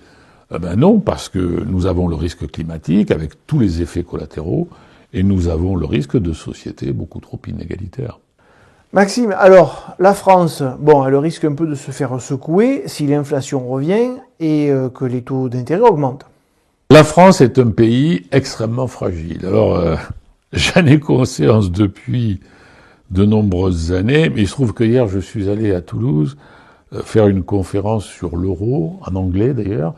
Ben non, parce que nous avons le risque climatique avec tous les effets collatéraux, et nous avons le risque de sociétés beaucoup trop inégalitaires. Maxime, alors, la France, bon, elle risque un peu de se faire secouer si l'inflation revient et que les taux d'intérêt augmentent. La France est un pays extrêmement fragile. Alors, j'en ai conscience depuis de nombreuses années, mais il se trouve que hier, je suis allé à Toulouse faire une conférence sur l'euro, en anglais d'ailleurs,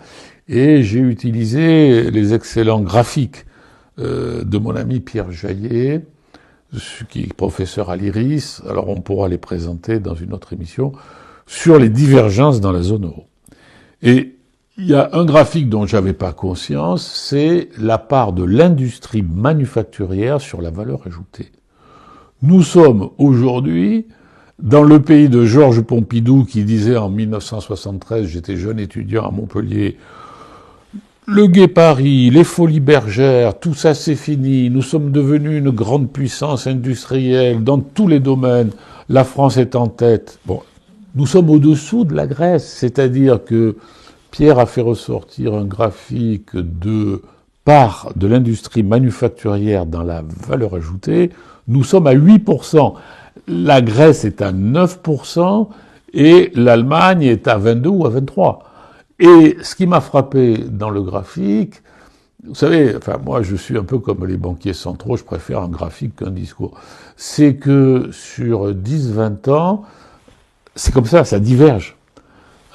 et j'ai utilisé les excellents graphiques de mon ami Pierre Jaillet, qui est professeur à l'IRIS, alors on pourra les présenter dans une autre émission, sur les divergences dans la zone euro. Et il y a un graphique dont j'avais pas conscience, c'est la part de l'industrie manufacturière sur la valeur ajoutée. Nous sommes aujourd'hui dans le pays de Georges Pompidou qui disait en 1973, j'étais jeune étudiant à Montpellier, le Gai Paris, les folies bergères, tout ça c'est fini. Nous sommes devenus une grande puissance industrielle dans tous les domaines. La France est en tête. Bon, nous sommes au-dessous de la Grèce, c'est-à-dire que Pierre a fait ressortir un graphique de part de l'industrie manufacturière dans la valeur ajoutée. Nous sommes à 8%. La Grèce est à 9% et l'Allemagne est à 22 ou à 23%. Et ce qui m'a frappé dans le graphique, vous savez, enfin moi je suis un peu comme les banquiers centraux, je préfère un graphique qu'un discours, c'est que sur 10-20 ans, c'est comme ça diverge.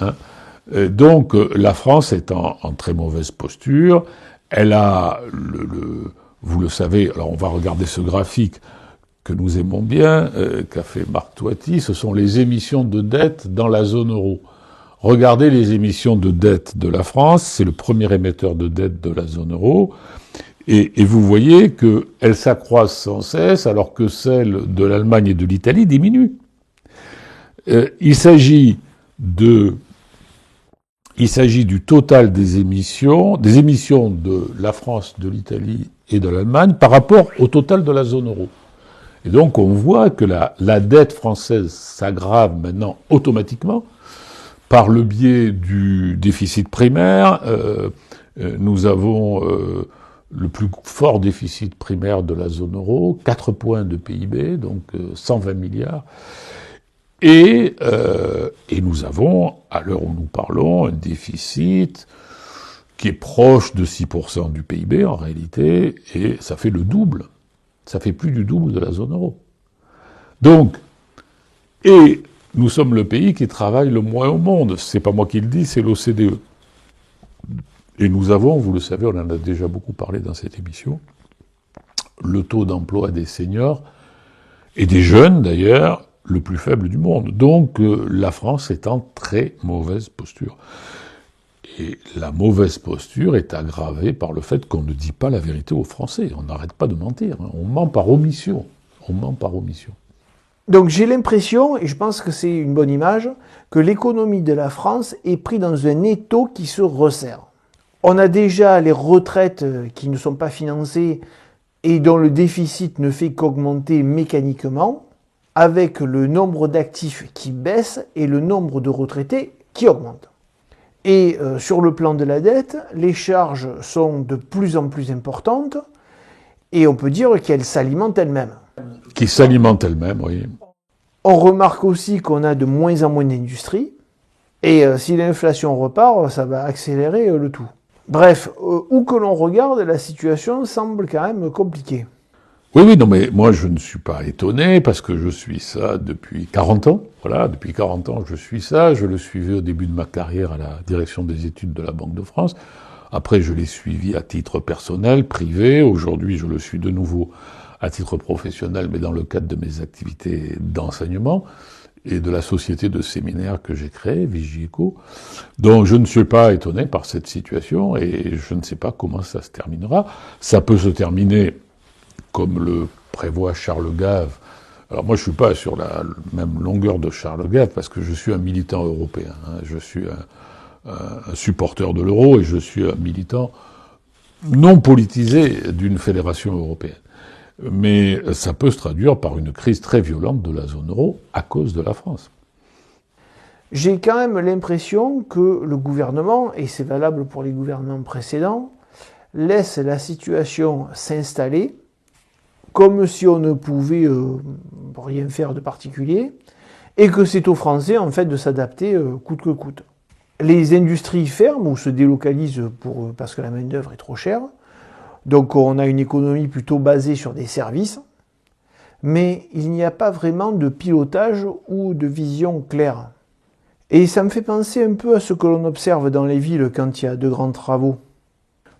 Hein. Donc la France est en très mauvaise posture, elle a, vous le savez, alors on va regarder ce graphique que nous aimons bien, qu'a fait Marc Toiti, ce sont les émissions de dette dans la zone euro. Regardez les émissions de dette de la France, c'est le premier émetteur de dette de la zone euro, et vous voyez qu'elles s'accroissent sans cesse alors que celles de l'Allemagne et de l'Italie diminuent. Il s'agit du total des émissions de la France, de l'Italie et de l'Allemagne par rapport au total de la zone euro. Et donc on voit que la dette française s'aggrave maintenant automatiquement, par le biais du déficit primaire. Nous avons le plus fort déficit primaire de la zone euro, 4 points de PIB, donc 120 milliards. Et nous avons, à l'heure où nous parlons, un déficit qui est proche de 6% du PIB en réalité, et ça fait le double. Ça fait plus du double de la zone euro. Donc, nous sommes le pays qui travaille le moins au monde. C'est pas moi qui le dis, c'est l'OCDE. Et nous avons, vous le savez, on en a déjà beaucoup parlé dans cette émission, le taux d'emploi des seniors, et des jeunes d'ailleurs, le plus faible du monde. Donc la France est en très mauvaise posture. Et la mauvaise posture est aggravée par le fait qu'on ne dit pas la vérité aux Français. On n'arrête pas de mentir. Hein. On ment par omission. On ment par omission. Donc j'ai l'impression, et je pense que c'est une bonne image, que l'économie de la France est prise dans un étau qui se resserre. On a déjà les retraites qui ne sont pas financées et dont le déficit ne fait qu'augmenter mécaniquement, avec le nombre d'actifs qui baisse et le nombre de retraités qui augmente. Et sur le plan de la dette, les charges sont de plus en plus importantes et on peut dire qu'elles s'alimentent elles-mêmes. Qui s'alimentent elles-mêmes, oui. On remarque aussi qu'on a de moins en moins d'industrie et si l'inflation repart, ça va accélérer le tout. Bref, où que l'on regarde, la situation semble quand même compliquée. Oui, non, mais moi je ne suis pas étonné parce que je suis ça depuis 40 ans. Voilà, depuis 40 ans je suis ça. Je le suivais au début de ma carrière à la direction des études de la Banque de France. Après, je l'ai suivi à titre personnel, privé. Aujourd'hui, je le suis de nouveau à titre professionnel, mais dans le cadre de mes activités d'enseignement. et de la société de séminaire que j'ai créée, Vigieco. Donc je ne suis pas étonné par cette situation et je ne sais pas comment ça se terminera. Ça peut se terminer comme le prévoit Charles Gave. Alors moi je suis pas sur la même longueur de Charles Gave parce que je suis un militant européen. Je suis un supporter de l'euro et je suis un militant non politisé d'une fédération européenne. Mais ça peut se traduire par une crise très violente de la zone euro à cause de la France. J'ai quand même l'impression que le gouvernement, et c'est valable pour les gouvernements précédents, laisse la situation s'installer comme si on ne pouvait rien faire de particulier, et que c'est aux Français en fait de s'adapter coûte que coûte. Les industries ferment ou se délocalisent parce que la main-d'œuvre est trop chère. Donc on a une économie plutôt basée sur des services, mais il n'y a pas vraiment de pilotage ou de vision claire. Et ça me fait penser un peu à ce que l'on observe dans les villes quand il y a de grands travaux.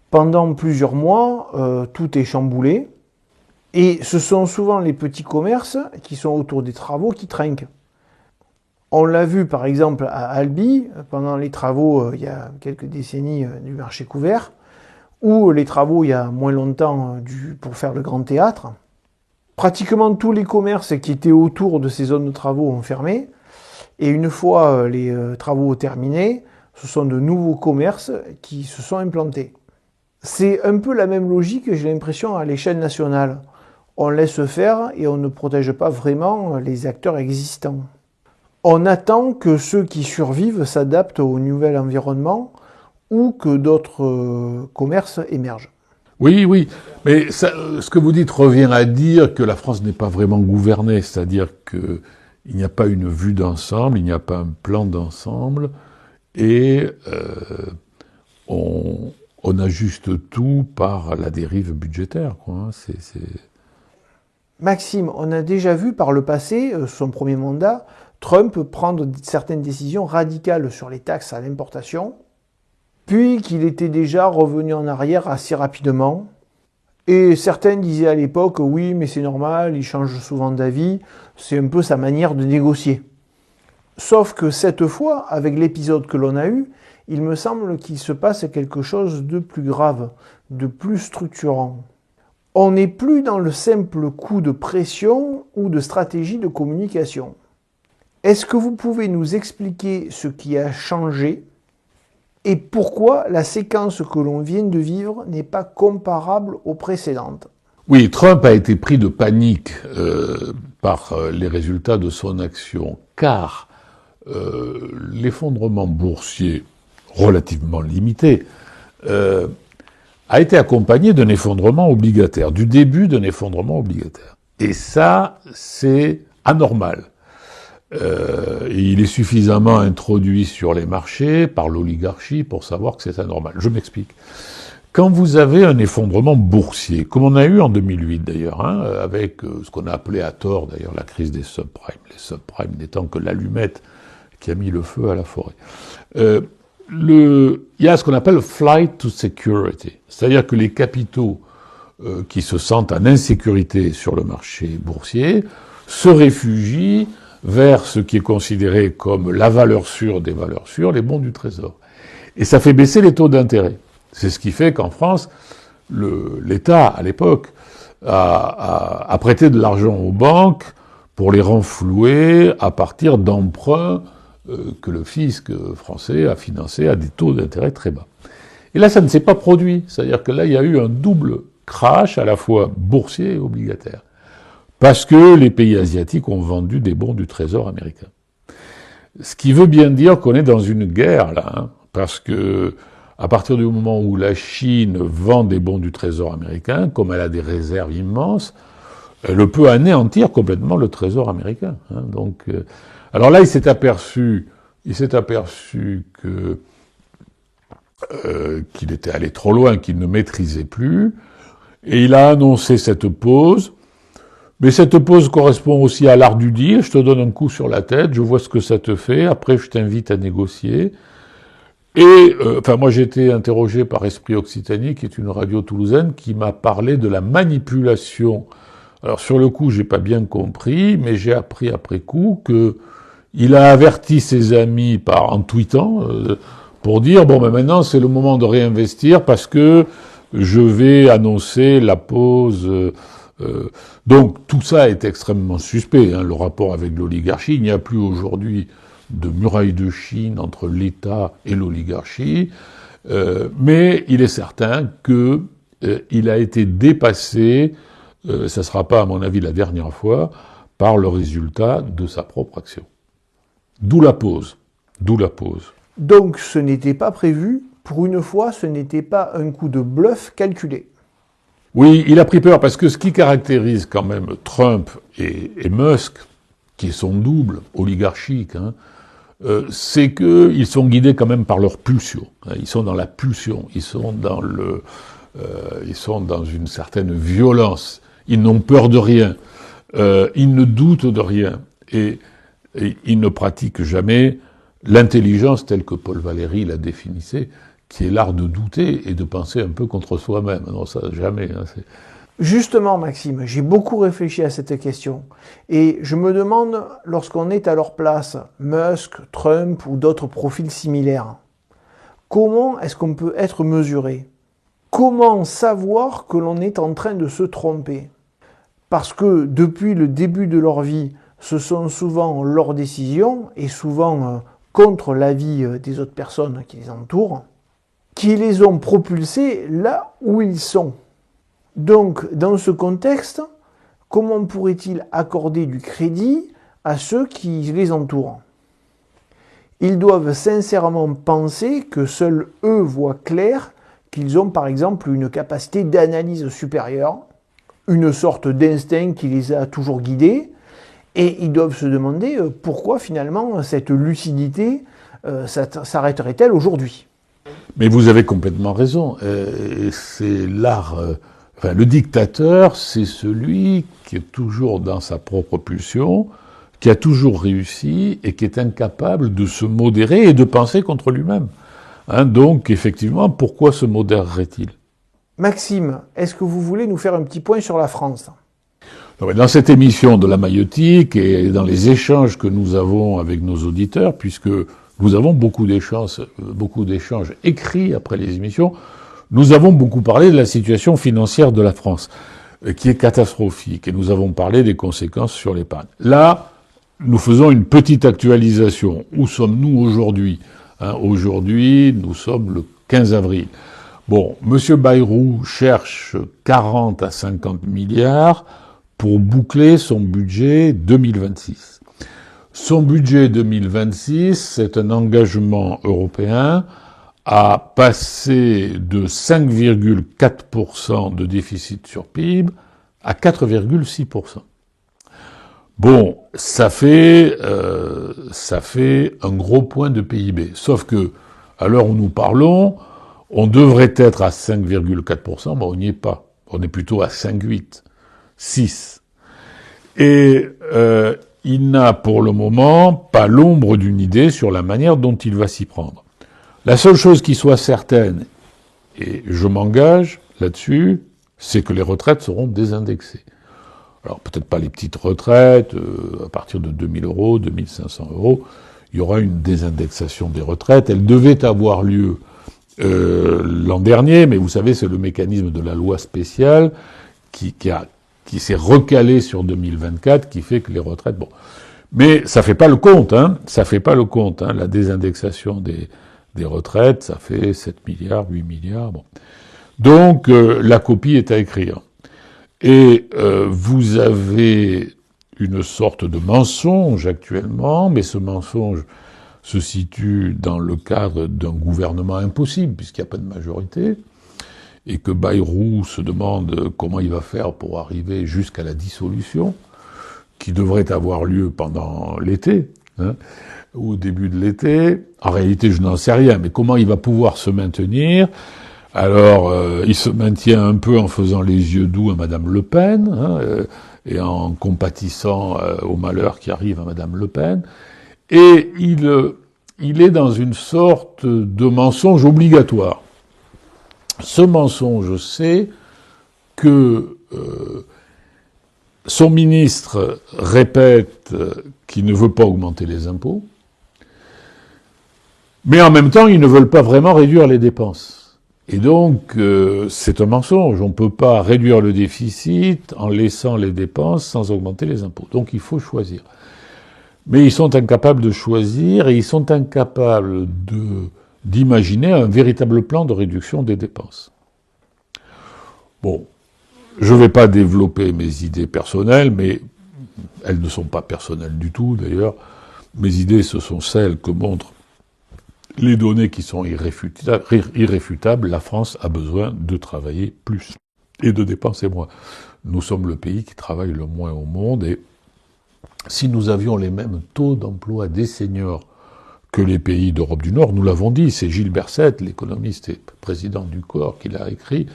Pendant plusieurs mois, tout est chamboulé, et ce sont souvent les petits commerces qui sont autour des travaux qui trinquent. On l'a vu par exemple à Albi, pendant les travaux il y a quelques décennies du marché couvert, ou les travaux il y a moins longtemps pour faire le grand théâtre. Pratiquement tous les commerces qui étaient autour de ces zones de travaux ont fermé, et une fois les travaux terminés, ce sont de nouveaux commerces qui se sont implantés. C'est un peu la même logique, j'ai l'impression, à l'échelle nationale. On laisse faire et on ne protège pas vraiment les acteurs existants. On attend que ceux qui survivent s'adaptent au nouvel environnement ou que d'autres commerces émergent. Oui, oui, mais ça, ce que vous dites revient à dire que la France n'est pas vraiment gouvernée, c'est-à-dire qu'il n'y a pas une vue d'ensemble, il n'y a pas un plan d'ensemble, et on ajuste tout par la dérive budgétaire, quoi. Maxime, on a déjà vu par le passé, son premier mandat, Trump prendre certaines décisions radicales sur les taxes à l'importation, puis qu'il était déjà revenu en arrière assez rapidement. Et certains disaient à l'époque, oui, mais c'est normal, il change souvent d'avis, c'est un peu sa manière de négocier. Sauf que cette fois, avec l'épisode que l'on a eu, il me semble qu'il se passe quelque chose de plus grave, de plus structurant. On n'est plus dans le simple coup de pression ou de stratégie de communication. Est-ce que vous pouvez nous expliquer ce qui a changé et pourquoi la séquence que l'on vient de vivre n'est pas comparable aux précédentes? Oui, Trump a été pris de panique par les résultats de son action, car l'effondrement boursier relativement limité a été accompagné d'un effondrement obligataire, du début d'un effondrement obligataire. Et ça, c'est anormal. Et il est suffisamment introduit sur les marchés par l'oligarchie pour savoir que c'est anormal. Je m'explique. Quand vous avez un effondrement boursier, comme on a eu en 2008 d'ailleurs, avec ce qu'on a appelé à tort d'ailleurs la crise des subprimes, les subprimes n'étant que l'allumette qui a mis le feu à la forêt. Il y a ce qu'on appelle flight to security, c'est-à-dire que les capitaux qui se sentent en insécurité sur le marché boursier se réfugient vers ce qui est considéré comme la valeur sûre des valeurs sûres, les bons du Trésor. Et ça fait baisser les taux d'intérêt. C'est ce qui fait qu'en France, l'État, à l'époque, a prêté de l'argent aux banques pour les renflouer à partir d'emprunts que le fisc français a financé à des taux d'intérêt très bas. Et là, ça ne s'est pas produit. C'est-à-dire que là, il y a eu un double crash, à la fois boursier et obligataire. Parce que les pays asiatiques ont vendu des bons du Trésor américain. Ce qui veut bien dire qu'on est dans une guerre, là, parce que à partir du moment où la Chine vend des bons du Trésor américain, comme elle a des réserves immenses, elle peut anéantir complètement le Trésor américain. Donc, alors là, il s'est aperçu que qu'il était allé trop loin, qu'il ne maîtrisait plus, et il a annoncé cette pause. Mais cette pause correspond aussi à l'art du deal. Je te donne un coup sur la tête, je vois ce que ça te fait, après je t'invite à négocier. Et, moi j'ai été interrogé par Esprit Occitanie, qui est une radio toulousaine, qui m'a parlé de la manipulation. Alors sur le coup, j'ai pas bien compris, mais j'ai appris après coup que Il a averti ses amis en tweetant pour dire bon, ben maintenant c'est le moment de réinvestir parce que je vais annoncer la pause. Donc tout ça est extrêmement suspect. Hein, le rapport avec l'oligarchie, il n'y a plus aujourd'hui de muraille de Chine entre l'État et l'oligarchie, mais il est certain que il a été dépassé. Ça ne sera pas, à mon avis, la dernière fois, par le résultat de sa propre action. D'où la pause. D'où la pause. Donc ce n'était pas prévu, pour une fois, ce n'était pas un coup de bluff calculé. Oui, il a pris peur, parce que ce qui caractérise quand même Trump et Musk, qui est son double oligarchique, hein, c'est qu'ils sont guidés quand même par leur pulsion. Hein, ils sont dans la pulsion, ils sont dans une certaine violence. Ils n'ont peur de rien, ils ne doutent de rien, et ils ne pratiquent jamais l'intelligence telle que Paul Valéry la définissait, qui est l'art de douter et de penser un peu contre soi-même. Non, ça, jamais. Hein, Justement, Maxime, j'ai beaucoup réfléchi à cette question. Et je me demande, lorsqu'on est à leur place, Musk, Trump ou d'autres profils similaires, comment est-ce qu'on peut être mesuré? Comment savoir que l'on est en train de se tromper? Parce que depuis le début de leur vie, ce sont souvent leurs décisions, et souvent contre l'avis des autres personnes qui les entourent, qui les ont propulsés là où ils sont. Donc, dans ce contexte, comment pourrait-il accorder du crédit à ceux qui les entourent? Ils doivent sincèrement penser que seuls eux voient clair, qu'ils ont par exemple une capacité d'analyse supérieure, une sorte d'instinct qui les a toujours guidés, et ils doivent se demander pourquoi finalement cette lucidité s'arrêterait-elle aujourd'hui. Mais vous avez complètement raison. C'est l'art. Enfin, le dictateur, c'est celui qui est toujours dans sa propre pulsion, qui a toujours réussi et qui est incapable de se modérer et de penser contre lui-même. Hein, donc, effectivement, pourquoi se modérerait-il? Maxime, est-ce que vous voulez nous faire un petit point sur la France? Dans cette émission de la Maïotique et dans les échanges que nous avons avec nos auditeurs, puisque nous avons beaucoup d'échanges écrits après les émissions, nous avons beaucoup parlé de la situation financière de la France, qui est catastrophique, et nous avons parlé des conséquences sur l'épargne. Là, nous faisons une petite actualisation. Où sommes-nous aujourd'hui? Aujourd'hui, nous sommes le 15 avril. Bon, M. Bayrou cherche 40 à 50 milliards pour boucler son budget 2026. Son budget 2026, c'est un engagement européen à passer de 5,4% de déficit sur PIB à 4,6%. Bon, ça fait un gros point de PIB. Sauf que, à l'heure où nous parlons, on devrait être à 5,4%, mais on n'y est pas. On est plutôt à 5,8%, 6%. Et il n'a pour le moment pas l'ombre d'une idée sur la manière dont il va s'y prendre. La seule chose qui soit certaine, et je m'engage là-dessus, c'est que les retraites seront désindexées. Alors peut-être pas les petites retraites, à partir de 2000 euros, 2500 euros, il y aura une désindexation des retraites. Elle devait avoir lieu l'an dernier, mais vous savez, c'est le mécanisme de la loi spéciale qui s'est recalé sur 2024, qui fait que les retraites, bon. Mais ça fait pas le compte, hein. Ça fait pas le compte, hein. La désindexation des retraites, ça fait 7 milliards, 8 milliards, bon. Donc, la copie est à écrire. Et vous avez une sorte de mensonge actuellement, mais ce mensonge se situe dans le cadre d'un gouvernement impossible, puisqu'il n'y a pas de majorité, et que Bayrou se demande comment il va faire pour arriver jusqu'à la dissolution, qui devrait avoir lieu pendant l'été, hein, ou au début de l'été. En réalité, je n'en sais rien, mais comment il va pouvoir se maintenir? Alors, il se maintient un peu en faisant les yeux doux à Madame Le Pen, hein, et en compatissant au malheur qui arrive à Madame Le Pen, et il est dans une sorte de mensonge obligatoire. Ce mensonge, c'est que son ministre répète qu'il ne veut pas augmenter les impôts, mais en même temps, ils ne veulent pas vraiment réduire les dépenses. Et donc, c'est un mensonge. On ne peut pas réduire le déficit en laissant les dépenses sans augmenter les impôts. Donc, il faut choisir. Mais ils sont incapables de choisir et ils sont incapables d'imaginer un véritable plan de réduction des dépenses. Bon, je ne vais pas développer mes idées personnelles, mais elles ne sont pas personnelles du tout d'ailleurs. Mes idées, ce sont celles que montrent les données qui sont irréfutables. La France a besoin de travailler plus et de dépenser moins. Nous sommes le pays qui travaille le moins au monde et si nous avions les mêmes taux d'emploi des seniors que les pays d'Europe du Nord, nous l'avons dit, c'est Gilles Berset, l'économiste et président du COR, qui l'a écrit,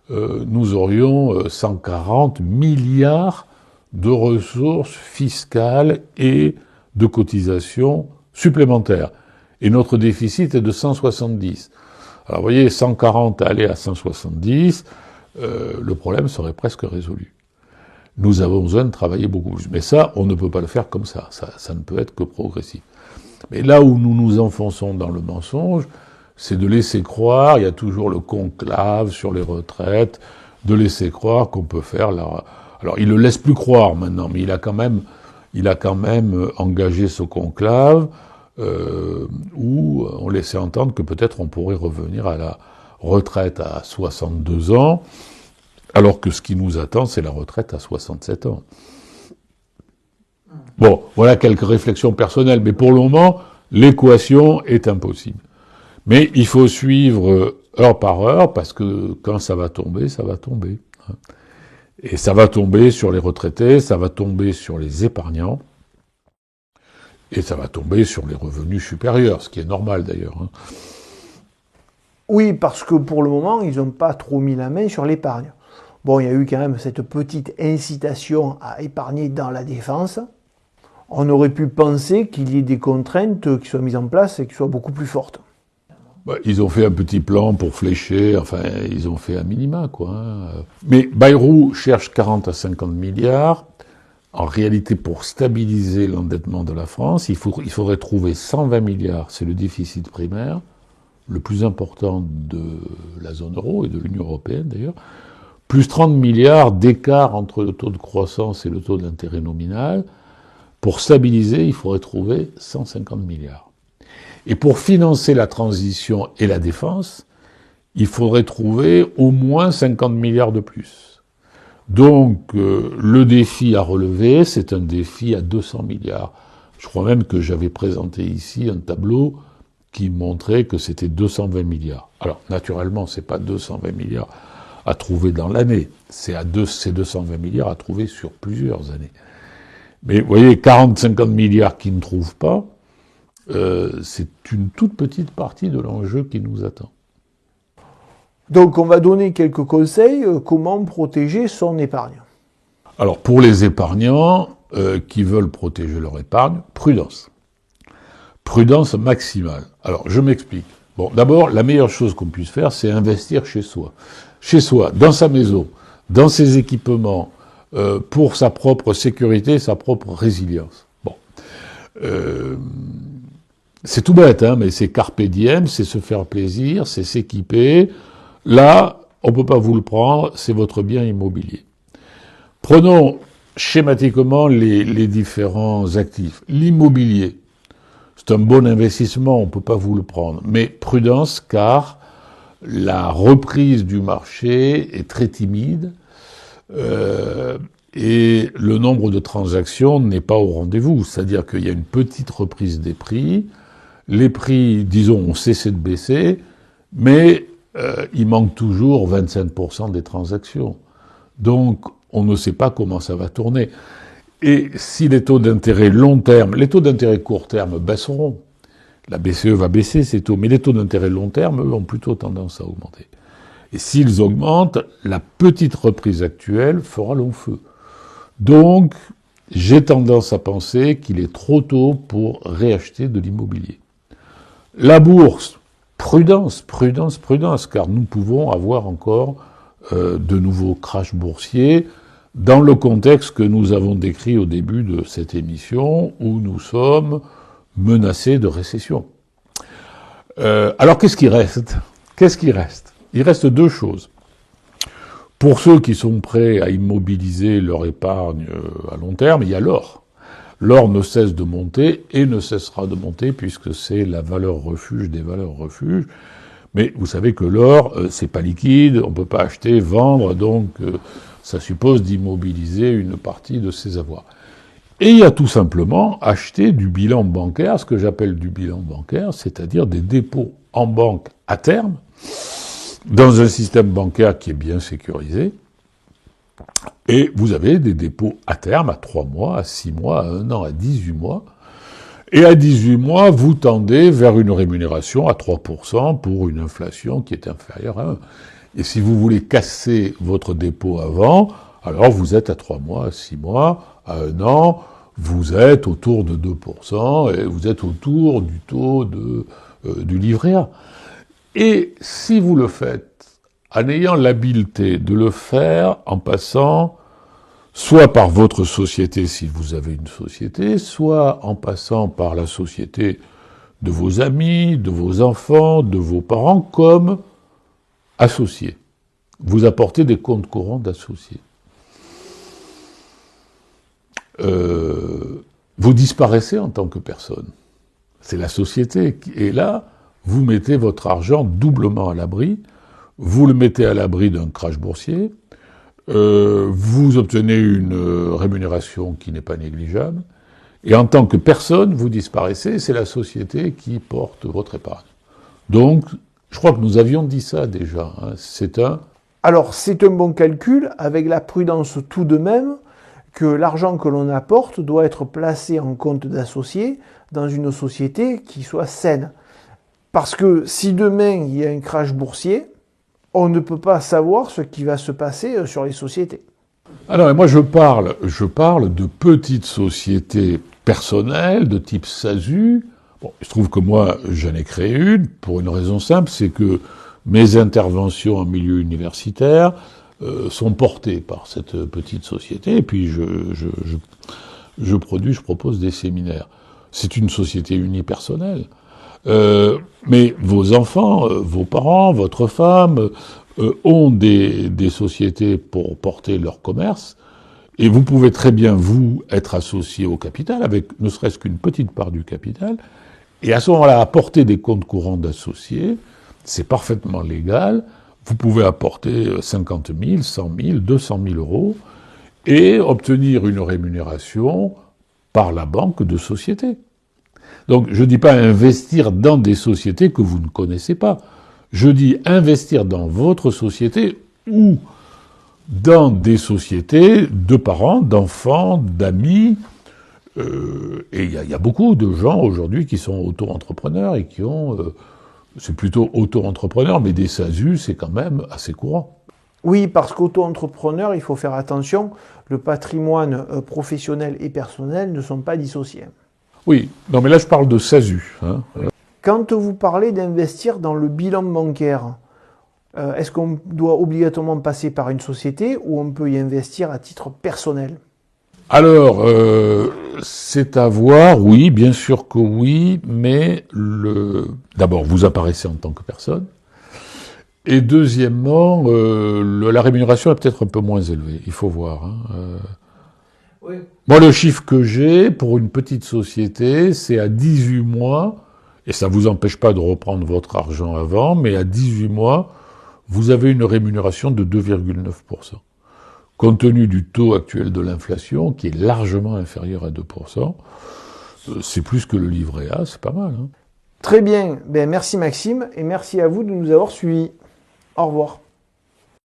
nous aurions 140 milliards de ressources fiscales et de cotisations supplémentaires. Et notre déficit est de 170. Alors vous voyez, 140 à aller à 170, le problème serait presque résolu. Nous avons besoin de travailler beaucoup plus. Mais ça, on ne peut pas le faire comme ça. Ça ne peut être que progressif. Mais là où nous nous enfonçons dans le mensonge, c'est de laisser croire, il y a toujours le conclave sur les retraites, de laisser croire qu'on peut faire la... Alors, il le laisse plus croire maintenant, mais il a quand même engagé ce conclave où on laissait entendre que peut-être on pourrait revenir à la retraite à 62 ans, alors que ce qui nous attend, c'est la retraite à 67 ans. Bon, voilà quelques réflexions personnelles, mais pour le moment, l'équation est impossible. Mais il faut suivre heure par heure, parce que quand ça va tomber, ça va tomber. Et ça va tomber sur les retraités, ça va tomber sur les épargnants, et ça va tomber sur les revenus supérieurs, ce qui est normal d'ailleurs. Oui, parce que pour le moment, ils n'ont pas trop mis la main sur l'épargne. Bon, il y a eu quand même cette petite incitation à épargner dans la défense. On aurait pu penser qu'il y ait des contraintes qui soient mises en place et qui soient beaucoup plus fortes. Ils ont fait un petit plan pour flécher, enfin, ils ont fait un minima, quoi. Mais Bayrou cherche 40 à 50 milliards. En réalité, pour stabiliser l'endettement de la France, il faudrait trouver 120 milliards, c'est le déficit primaire, le plus important de la zone euro et de l'Union européenne d'ailleurs, plus 30 milliards d'écart entre le taux de croissance et le taux d'intérêt nominal. Pour stabiliser, il faudrait trouver 150 milliards. Et pour financer la transition et la défense, il faudrait trouver au moins 50 milliards de plus. Donc, le défi à relever, c'est un défi à 200 milliards. Je crois même que j'avais présenté ici un tableau qui montrait que c'était 220 milliards. Alors, naturellement, c'est pas 220 milliards à trouver dans l'année. C'est ces 220 milliards à trouver sur plusieurs années. Mais vous voyez, 40-50 milliards qui ne trouvent pas, c'est une toute petite partie de l'enjeu qui nous attend. Donc on va donner quelques conseils, comment protéger son épargne. Alors pour les épargnants qui veulent protéger leur épargne, prudence. Prudence maximale. Alors je m'explique. Bon, d'abord, la meilleure chose qu'on puisse faire, c'est investir chez soi. Chez soi, dans sa maison, dans ses équipements, pour sa propre sécurité, sa propre résilience. Bon. C'est tout bête, hein, mais c'est carpe diem, c'est se faire plaisir, c'est s'équiper. Là, on ne peut pas vous le prendre, c'est votre bien immobilier. Prenons schématiquement les différents actifs. L'immobilier, c'est un bon investissement, on ne peut pas vous le prendre. Mais prudence, car la reprise du marché est très timide et le nombre de transactions n'est pas au rendez-vous. C'est-à-dire qu'il y a une petite reprise des prix, les prix, disons, ont cessé de baisser, mais il manque toujours 25% des transactions. Donc, on ne sait pas comment ça va tourner. Et si les taux d'intérêt long terme, les taux d'intérêt court terme baisseront, la BCE va baisser ses taux, mais les taux d'intérêt long terme, eux, ont plutôt tendance à augmenter. Et s'ils augmentent, la petite reprise actuelle fera long feu. Donc, j'ai tendance à penser qu'il est trop tôt pour réacheter de l'immobilier. La bourse, prudence, car nous pouvons avoir encore de nouveaux crashs boursiers. dans le contexte que nous avons décrit au début de cette émission, où nous sommes menacés de récession. Alors qu'est-ce qui reste? Qu'est-ce qui reste? Il reste deux choses. Pour ceux qui sont prêts à immobiliser leur épargne à long terme, il y a l'or. L'or ne cesse de monter et ne cessera de monter puisque c'est la valeur refuge des valeurs refuges. Mais vous savez que l'or, c'est pas liquide, on peut pas acheter, vendre, donc ça suppose d'immobiliser une partie de ses avoirs. Et il y a tout simplement acheter du bilan bancaire, ce que j'appelle du bilan bancaire, c'est-à-dire des dépôts en banque à terme, dans un système bancaire qui est bien sécurisé. Et vous avez des dépôts à terme, à 3 mois, à 6 mois, à 1 an, à 18 mois. Et à 18 mois, vous tendez vers une rémunération à 3% pour une inflation qui est inférieure à 1. Et si vous voulez casser votre dépôt avant, alors vous êtes à 3 mois, à 6 mois, à 1 an, vous êtes autour de 2% et vous êtes autour du taux du livret A. Et si vous le faites en ayant l'habileté de le faire en passant soit par votre société si vous avez une société, soit en passant par la société de vos amis, de vos enfants, de vos parents comme associés. Vous apportez des comptes courants d'associés. Vous disparaissez en tant que personne. C'est la société. Et là, vous mettez votre argent doublement à l'abri. Vous le mettez à l'abri d'un crash boursier. Vous obtenez une rémunération qui n'est pas négligeable. Et en tant que personne, vous disparaissez. C'est la société qui porte votre épargne. Donc, je crois que nous avions dit ça déjà. Hein. Alors, c'est un bon calcul, avec la prudence tout de même que l'argent que l'on apporte doit être placé en compte d'associé dans une société qui soit saine. Parce que si demain il y a un crash boursier, on ne peut pas savoir ce qui va se passer sur les sociétés. Alors, moi je parle de petites sociétés personnelles, de type SASU. Bon, il se trouve que moi, j'en ai créé une, pour une raison simple, c'est que mes interventions en milieu universitaire sont portées par cette petite société, et puis je propose des séminaires. C'est une société unipersonnelle. Mais vos enfants, vos parents, votre femme ont des sociétés pour porter leur commerce, et vous pouvez très bien, vous, être associé au capital, avec ne serait-ce qu'une petite part du capital, et à ce moment-là, apporter des comptes courants d'associés, c'est parfaitement légal. Vous pouvez apporter 50 000, 100 000, 200 000 euros et obtenir une rémunération par la banque de société. Donc, je ne dis pas investir dans des sociétés que vous ne connaissez pas. Je dis investir dans votre société ou dans des sociétés de parents, d'enfants, d'amis. Et il y a beaucoup de gens aujourd'hui qui sont auto-entrepreneurs et qui ont... c'est plutôt auto-entrepreneur, mais des SASU, c'est quand même assez courant. Oui, parce qu'auto-entrepreneur, il faut faire attention, le patrimoine professionnel et personnel ne sont pas dissociés. Oui, non mais là je parle de SASU. Hein. Quand vous parlez d'investir dans le bilan bancaire, est-ce qu'on doit obligatoirement passer par une société ou on peut y investir à titre personnel? Alors, c'est à voir, oui, bien sûr que oui, mais d'abord, vous apparaissez en tant que personne, et deuxièmement, la rémunération est peut-être un peu moins élevée, il faut voir. Hein. Oui. Moi, le chiffre que j'ai pour une petite société, c'est à 18 mois, et ça ne vous empêche pas de reprendre votre argent avant, mais à 18 mois, vous avez une rémunération de 2,9%. Compte tenu du taux actuel de l'inflation, qui est largement inférieur à 2%, c'est plus que le livret A, c'est pas mal. Hein. Très bien, merci Maxime, et merci à vous de nous avoir suivis. Au revoir.